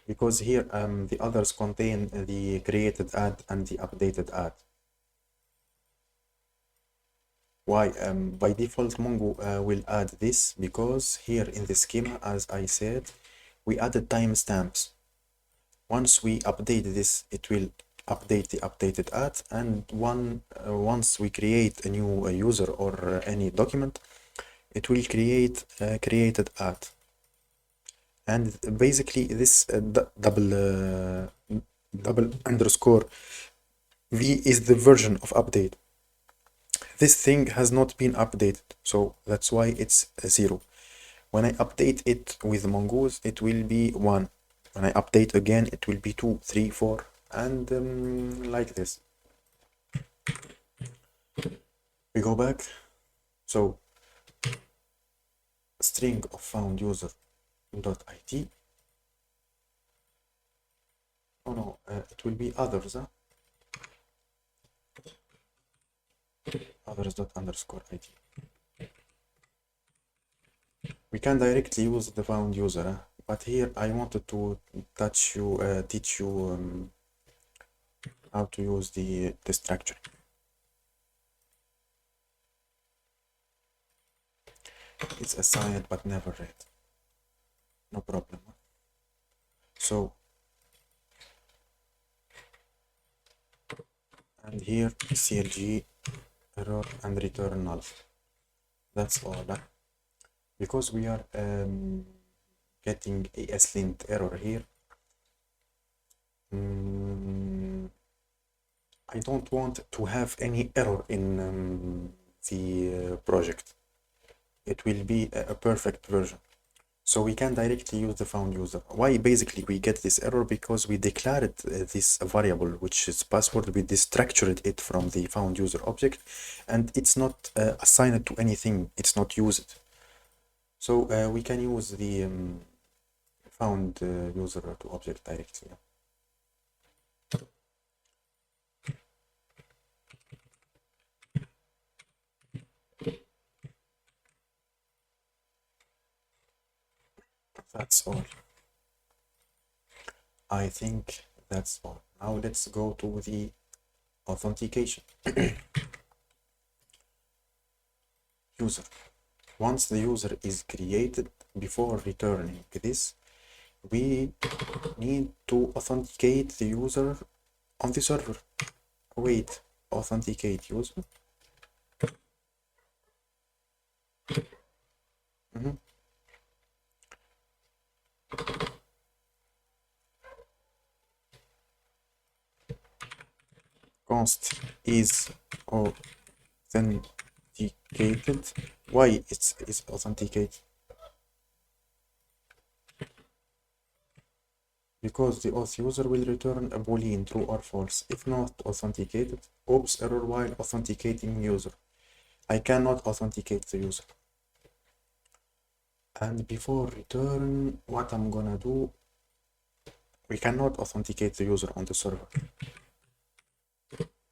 because here the others contain the created add and the updated add. Why? By default Mongo will add this because here in the schema, as I said, we added timestamps. Once we update this, it will update the updated add, and once we create a new user or any document, it will create created add. And basically this double underscore v is the version of update. This thing has not been updated, so that's why it's 0. When I update it with Mongoose, it will be 1. When I update again, it will be 2, 3, 4, and like this. We go back. So string of found user .it. Oh no, it will be others. Others._it. We can directly use the found user, but here I wanted to teach you how to use the structure. It's assigned but never read. No problem. So, and here CLG error and return null. That's all. Because we are getting a slint error here, I don't want to have any error in the project. It will be a perfect version. So we can directly use the found user. Why basically we get this error? Because we declared this variable, which is password, we destructured it from the found user object, and it's not assigned to anything, it's not used. So we can use the found user to object directly. That's all. I think that's all. Now let's go to the authentication. User. Once the user is created, before returning this, we need to authenticate the user on the server. Wait, authenticate user. Const is authenticated. Why it's authenticated? Because the auth user will return a boolean true or false if not authenticated. Oops, error while authenticating user. I cannot authenticate the user. And before return, what I'm gonna do, we cannot authenticate the user on the server.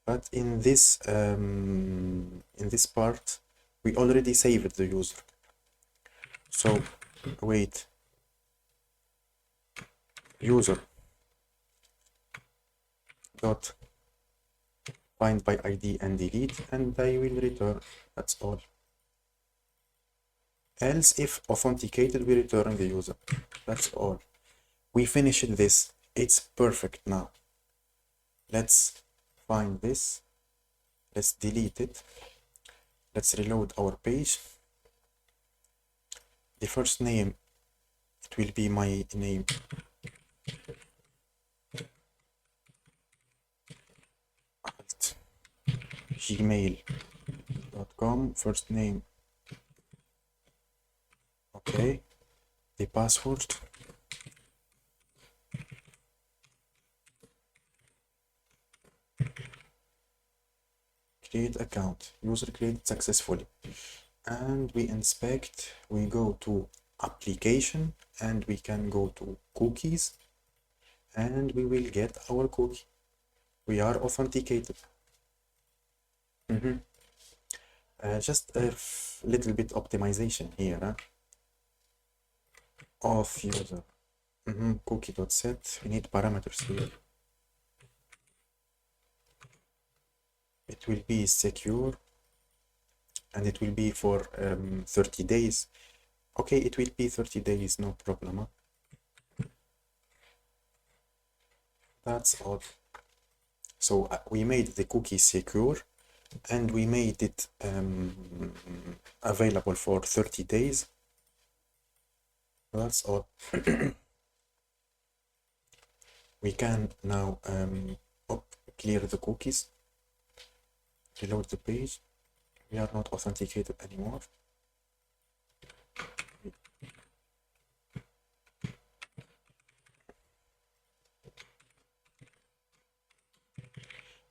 But in this part, we already saved the user. So wait, user dot find by ID and delete, and I will return. That's all. Else, if authenticated, we return the user. That's all. We finished this. It's perfect now. Let's find this. Let's delete it. Let's reload our page. The first name, it will be my name. At gmail.com, first name. Okay. The password. create account, user created successfully, and we inspect, we go to application, and we can go to cookies, and we will get our cookie. We are authenticated. Just a little bit optimization here, huh? Auth user cookie.set. We need parameters here. It will be secure, and it will be for 30 days. Okay, it will be 30 days, no problem. Huh? That's all. So we made the cookie secure, and we made it available for 30 days. That's all. We can now clear the cookies, reload the page. We are not authenticated anymore.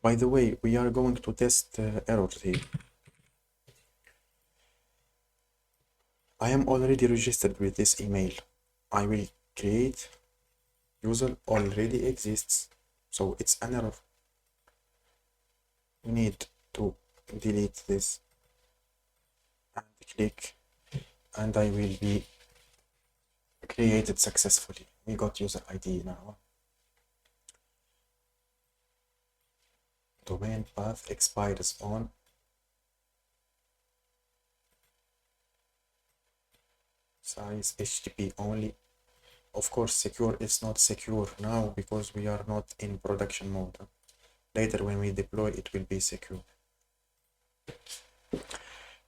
By the way, we are going to test errors here. I am already registered with this email. I will create user already exists, so it's an error. We need to delete this and click, and I will be created successfully. We got user ID now. Domain path expires on size HTTP only. Of course, secure is not secure now because we are not in production mode. Later when we deploy, it will be secure.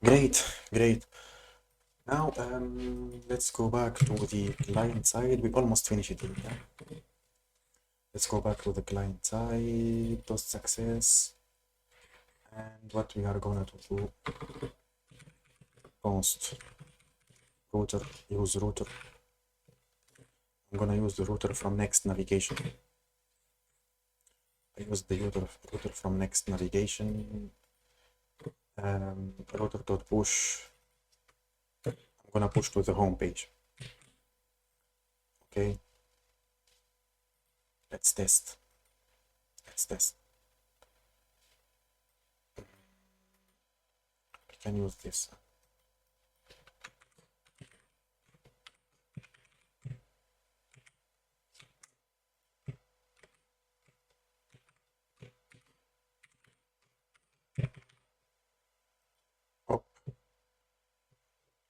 Great, great. Now let's go back to the client side. We almost finished it here. Yeah? Let's go back to the client side, post success, and what we are gonna do. Const router, use router. I'm gonna use the router from Next navigation. I use the router from Next navigation. Router.push. I'm gonna push to the home page. Okay. Let's test. Let's test. We can use this.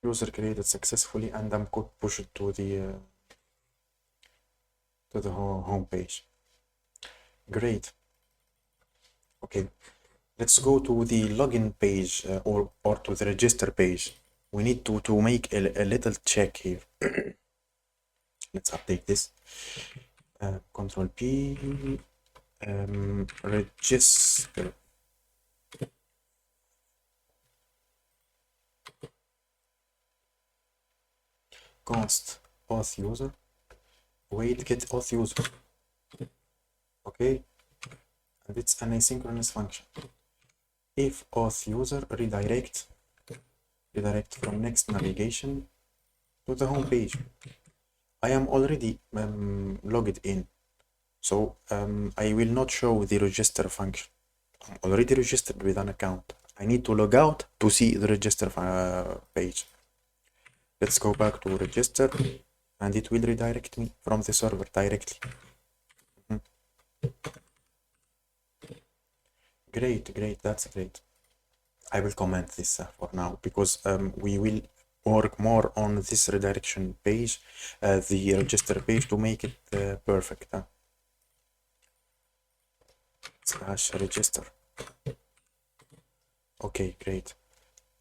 User created successfully, and I'm going to push it to the home page. Great. Okay, let's go to the login page or to the register page. We need to make a little check here. Let's update this. Control P. Register. Const auth user. Wait, get auth user. Okay, and it's an asynchronous function. If auth user redirect from Next navigation to the home page. I am already logged in, so I will not show the register function. I'm already registered with an account. I need to log out to see the register page. Let's go back to register, and it will redirect me from the server directly. Great, that's great. I will comment this for now because we will work more on this redirection page, the register page, to make it perfect. Slash register. Okay, great.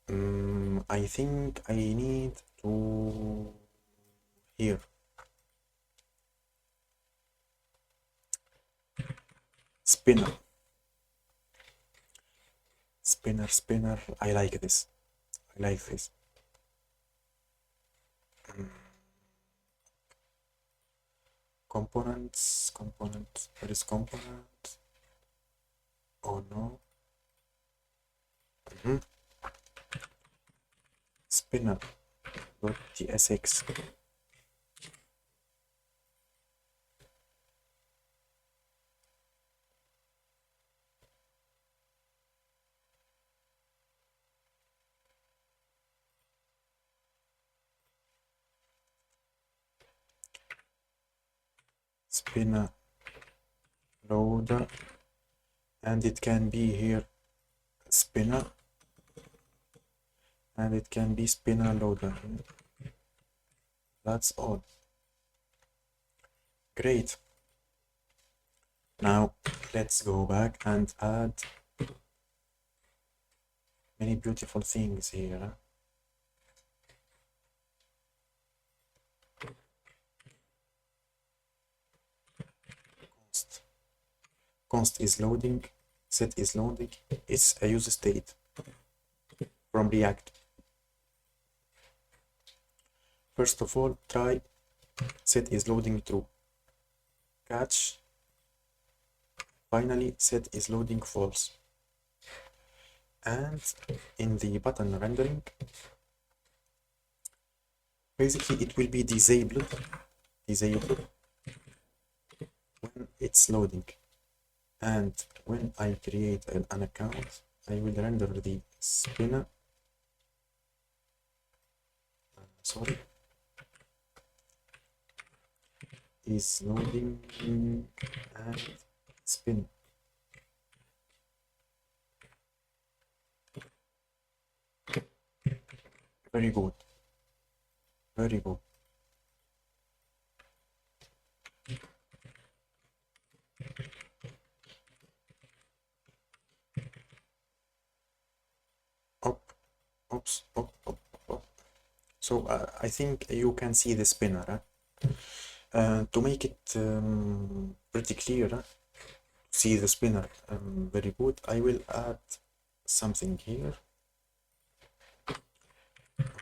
I think I need to here. Spinner. I like this. Components. Where is component? Oh no. spinner.tsx. Spinner loader, and it can be here spinner, and it can be spinner loader. That's all. Great. Now let's go back and add many beautiful things here. Const is loading, set is loading. It's a use state from React. First of all, try set is loading true. Catch. Finally, set is loading false. And in the button rendering, basically it will be disabled when it's loading. And when I create an account, I will render the spinner. Sorry. Is loading and spin. Very good. Very good. Oops. So I think you can see the spinner. To make it pretty clear, see the spinner very good, I will add something here.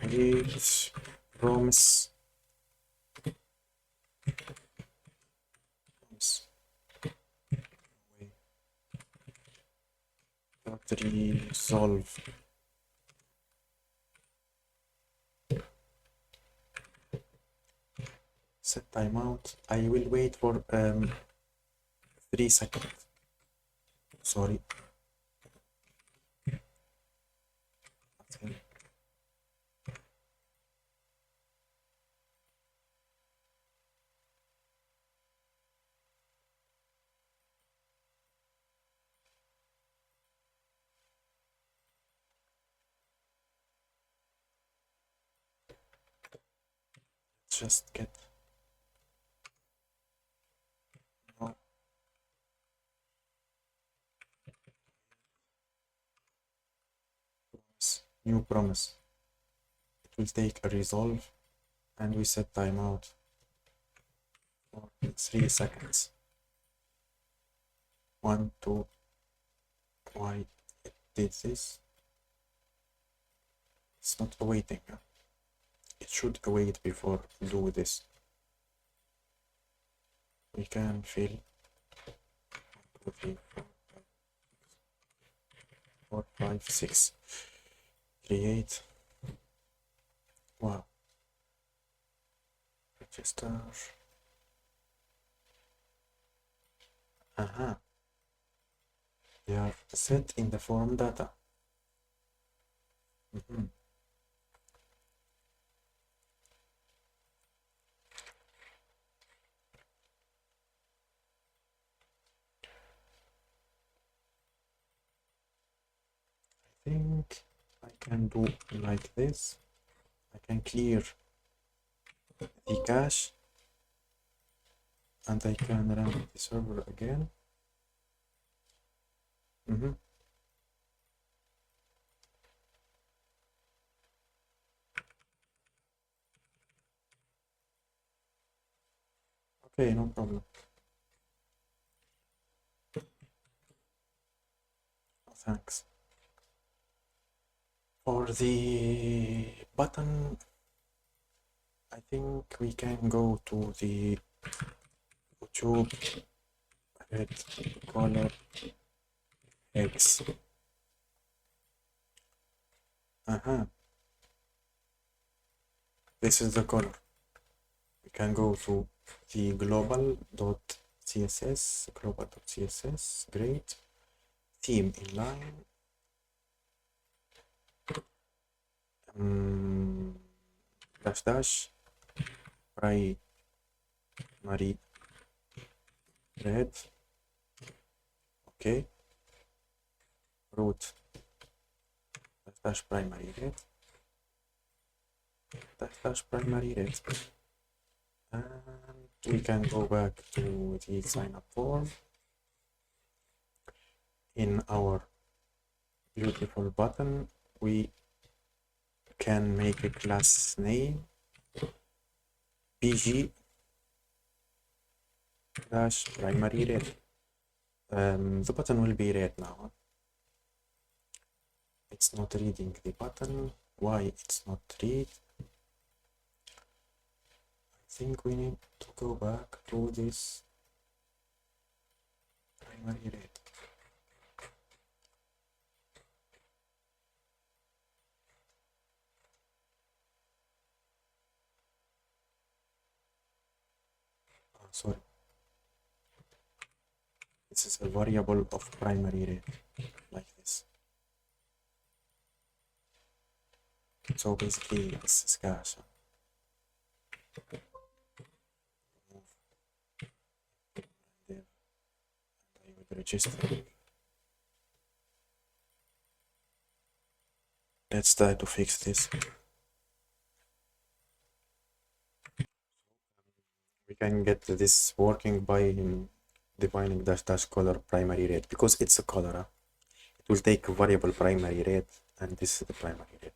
With promise resolve set timeout. I will wait for 3 seconds. Sorry. Okay. Just get new promise. It will take a resolve, and we set timeout for 3 seconds. 1, 2. Why it did this? It's not awaiting. It should await before do this. We can fill 1, 2, 3, 4, 5, 6. Create. Wow. Register. They are set in the form data. I think I can do like this. I can clear the cache, and I can run the server again. Okay, no problem. Thanks. For the button, I think we can go to the YouTube red color X. This is the color. We can go to the global.css, great. Theme inline. Dash dash primary red. Okay. Root dash dash primary red. Dash dash primary red. And we can go back to the sign up form. In our beautiful button, we can make a class name pg dash primary red. The button will be red now. It's not reading the button. Why it's not read? I think we need to go back to this primary red. Oh, sorry. This is a variable of primary red, like this. So basically, this is cache. There, I would register. Let's try to fix this. We can get this working by defining dash dash color primary red, because it's a color. It will take a variable primary red, and this is the primary red.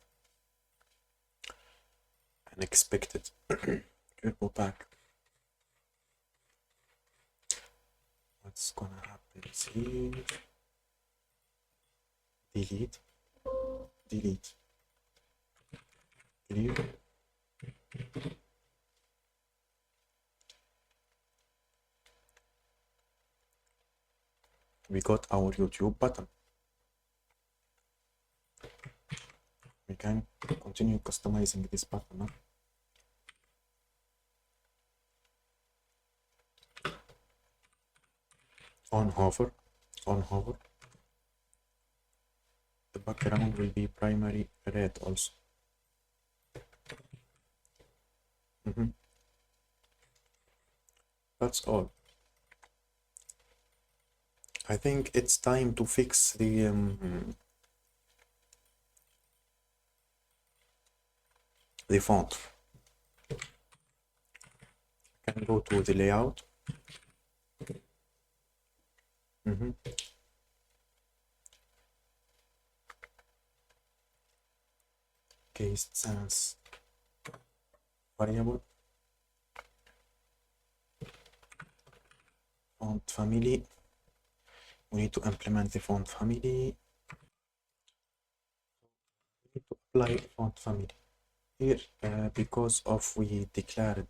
Unexpected. Turbo back. What's gonna happen here? Delete. Delete. Clear. We got our YouTube button. We can continue customizing this button. Huh? On hover, the background will be primary red also. That's all. I think it's time to fix the font. I can go to the layout. Case sans variable. Font family. We need to implement the font family. We need to apply font family here because of we declared.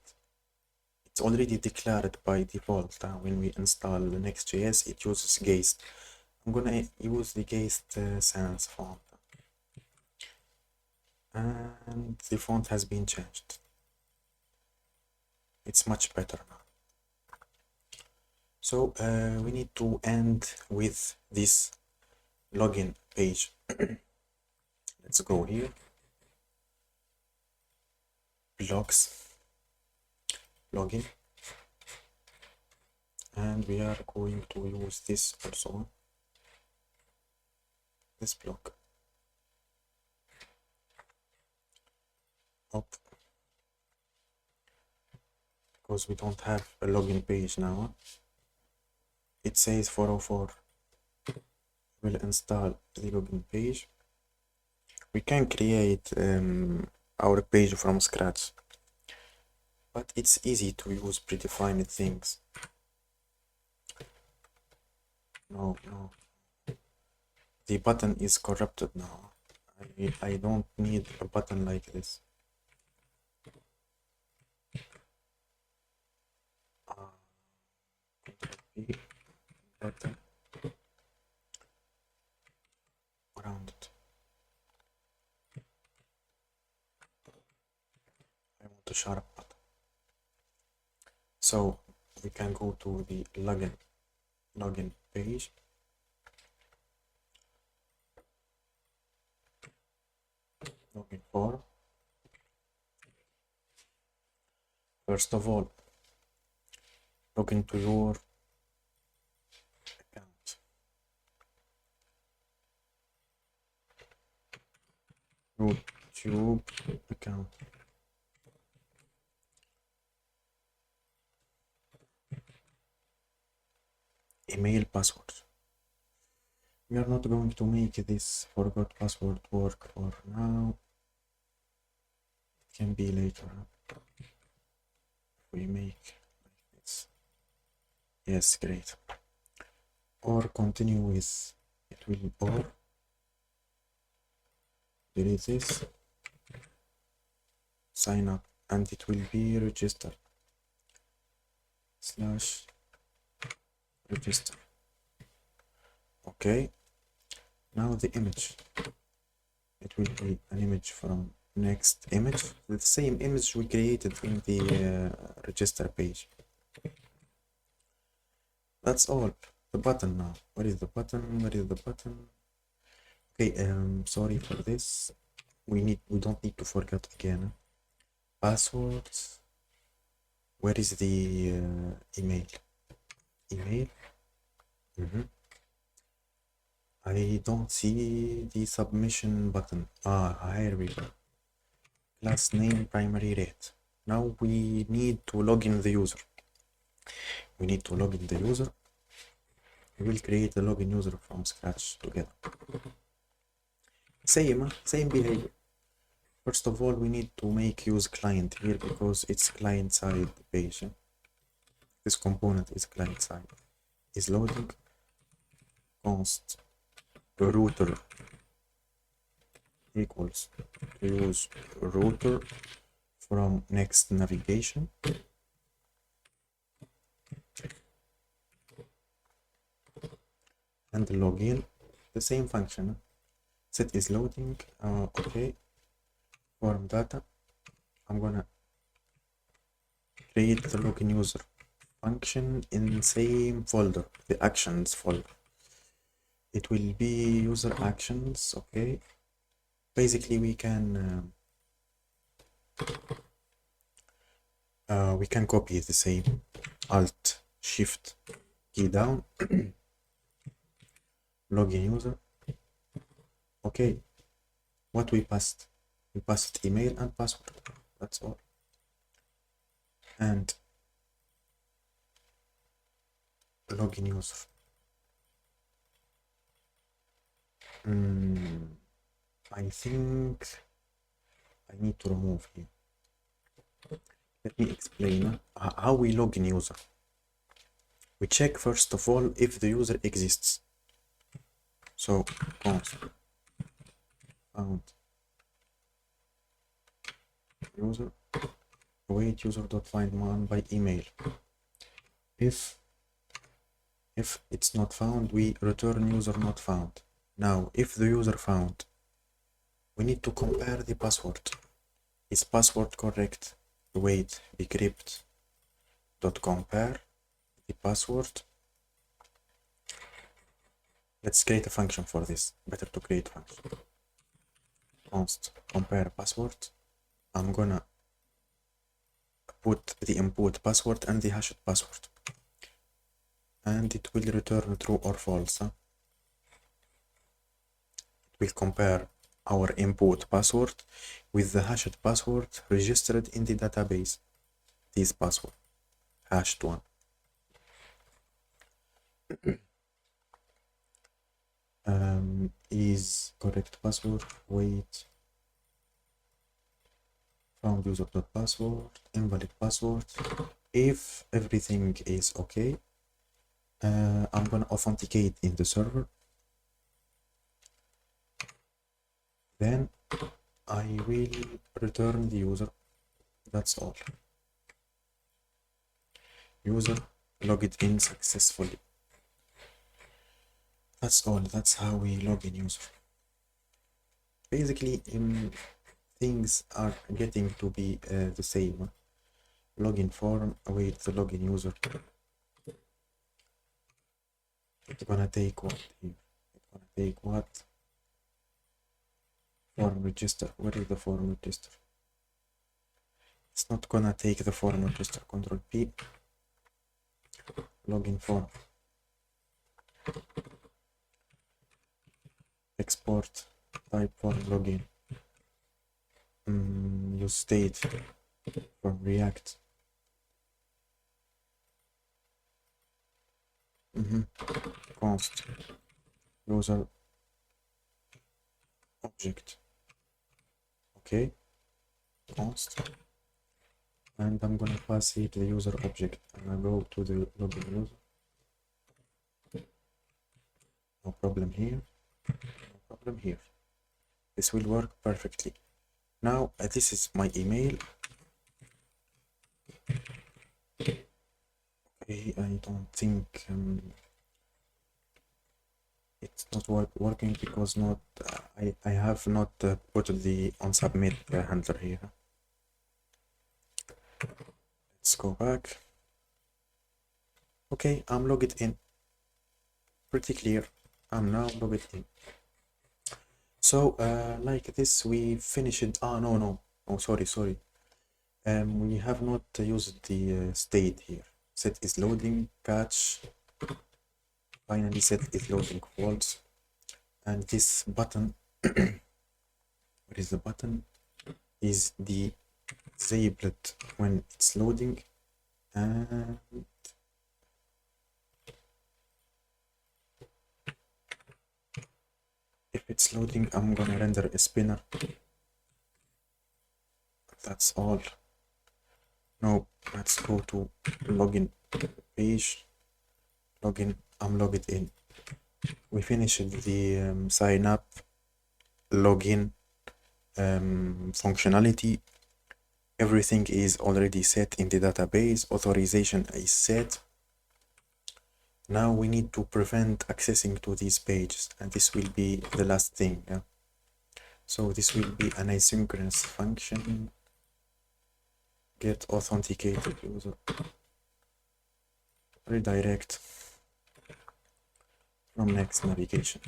It's already declared by default. When we install Next.js, it uses Geist. I'm gonna use the Geist sans font, and the font has been changed. It's much better now. So we need to end with this login page. Let's go here. Blocks, login, and we are going to use this also. This block. Up. Because we don't have a login page now. It says 404. We'll install the login page. We can create our page from scratch, but it's easy to use predefined things. No, the button is corrupted now. I don't need a button like this. Button around it. So we can go to the login page. Login form. First of all, log into your account. YouTube account. Email password. We are not going to make this forgot password work for now. It can be later. We make like this. Yes, great. Or continue with it will or delete this, sign up, and it will be register / register. Okay, now the image, it will be an image from next image, the same image we created in the register page. That's all. The button now. Where is the button? Where is the button? Okay, sorry for this. We don't need to forget again. Passwords. Where is the email? Email. I don't see the submission button. Here we go. Class name, primary rate. Now we need to log in the user. We need to log in the user. We will create the login user from scratch together. Same behavior. First of all, we need to make use client here because it's client side page. This component is client side. Is loading const router equals use router from next navigation. And login, the same function. Set is loading. Okay. Form data. I'm gonna create the login user function in the same folder, the actions folder. It will be user actions. Okay. Basically, we can copy the same Alt Shift key down. Login user. Okay. What we passed? We passed email and password. That's all. And login user. I think I need to remove here. Let me explain how we log in user. We check first of all if the user exists. So const found user await user.find one by email. If it's not found, we return user not found. Now, if the user found, we need to compare the password. Is password correct? Await decrypt dot compare the password. Let's create a function for this. Better to create function. Const compare password. I'm gonna put the input password and the hashed password, and it will return true or false. It will compare our input password with the hashed password registered in the database. This password, hashed one. Is correct password. Wait. Found user.password, invalid password. If everything is okay, I'm gonna authenticate in the server. Then I will return the user. That's all. User logged in successfully. That's all. That's how we log in user. Basically, things are getting to be the same. login form, await the login user. It's gonna take what here? It's gonna take what? Form register. Where is the form register? It's not gonna take the form register. Control P. Login form. Export type form login. Use state from React. Const user object. Okay, const, and I'm gonna pass it the user object, and I go to the login user. No problem here. No problem here. This will work perfectly. Now this is my email. Okay, I don't think it's not working because not I have not put the on submit handler here. Let's go back. Okay, I'm logged in. Pretty clear. I'm now logged in. So like this we finished. No, sorry. We have not used the state here. Set is loading, catch, finally set is loading false, and this button what is the button is the disabled when it's loading, and if it's loading I'm gonna render a spinner. That's all. Now let's go to login page. Login. I'm logged in. We finished the sign up login functionality. Everything is already set in the database. Authorization is set. Now we need to prevent accessing to these pages, and this will be the last thing. Yeah? So this will be an asynchronous function. Get authenticated user. Redirect from next navigation.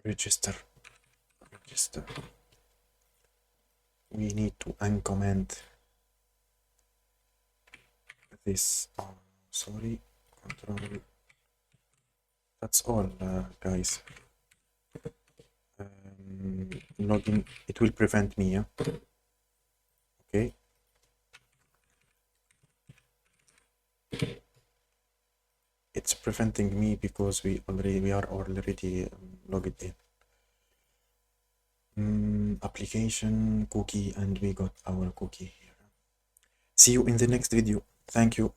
Register. We need to uncomment this. Oh, sorry. Control. That's all, guys. Login. It will prevent me. Yeah. Okay. It's preventing me because we are already logged in. Application cookie, and we got our cookie here. See you in the next video. Thank you.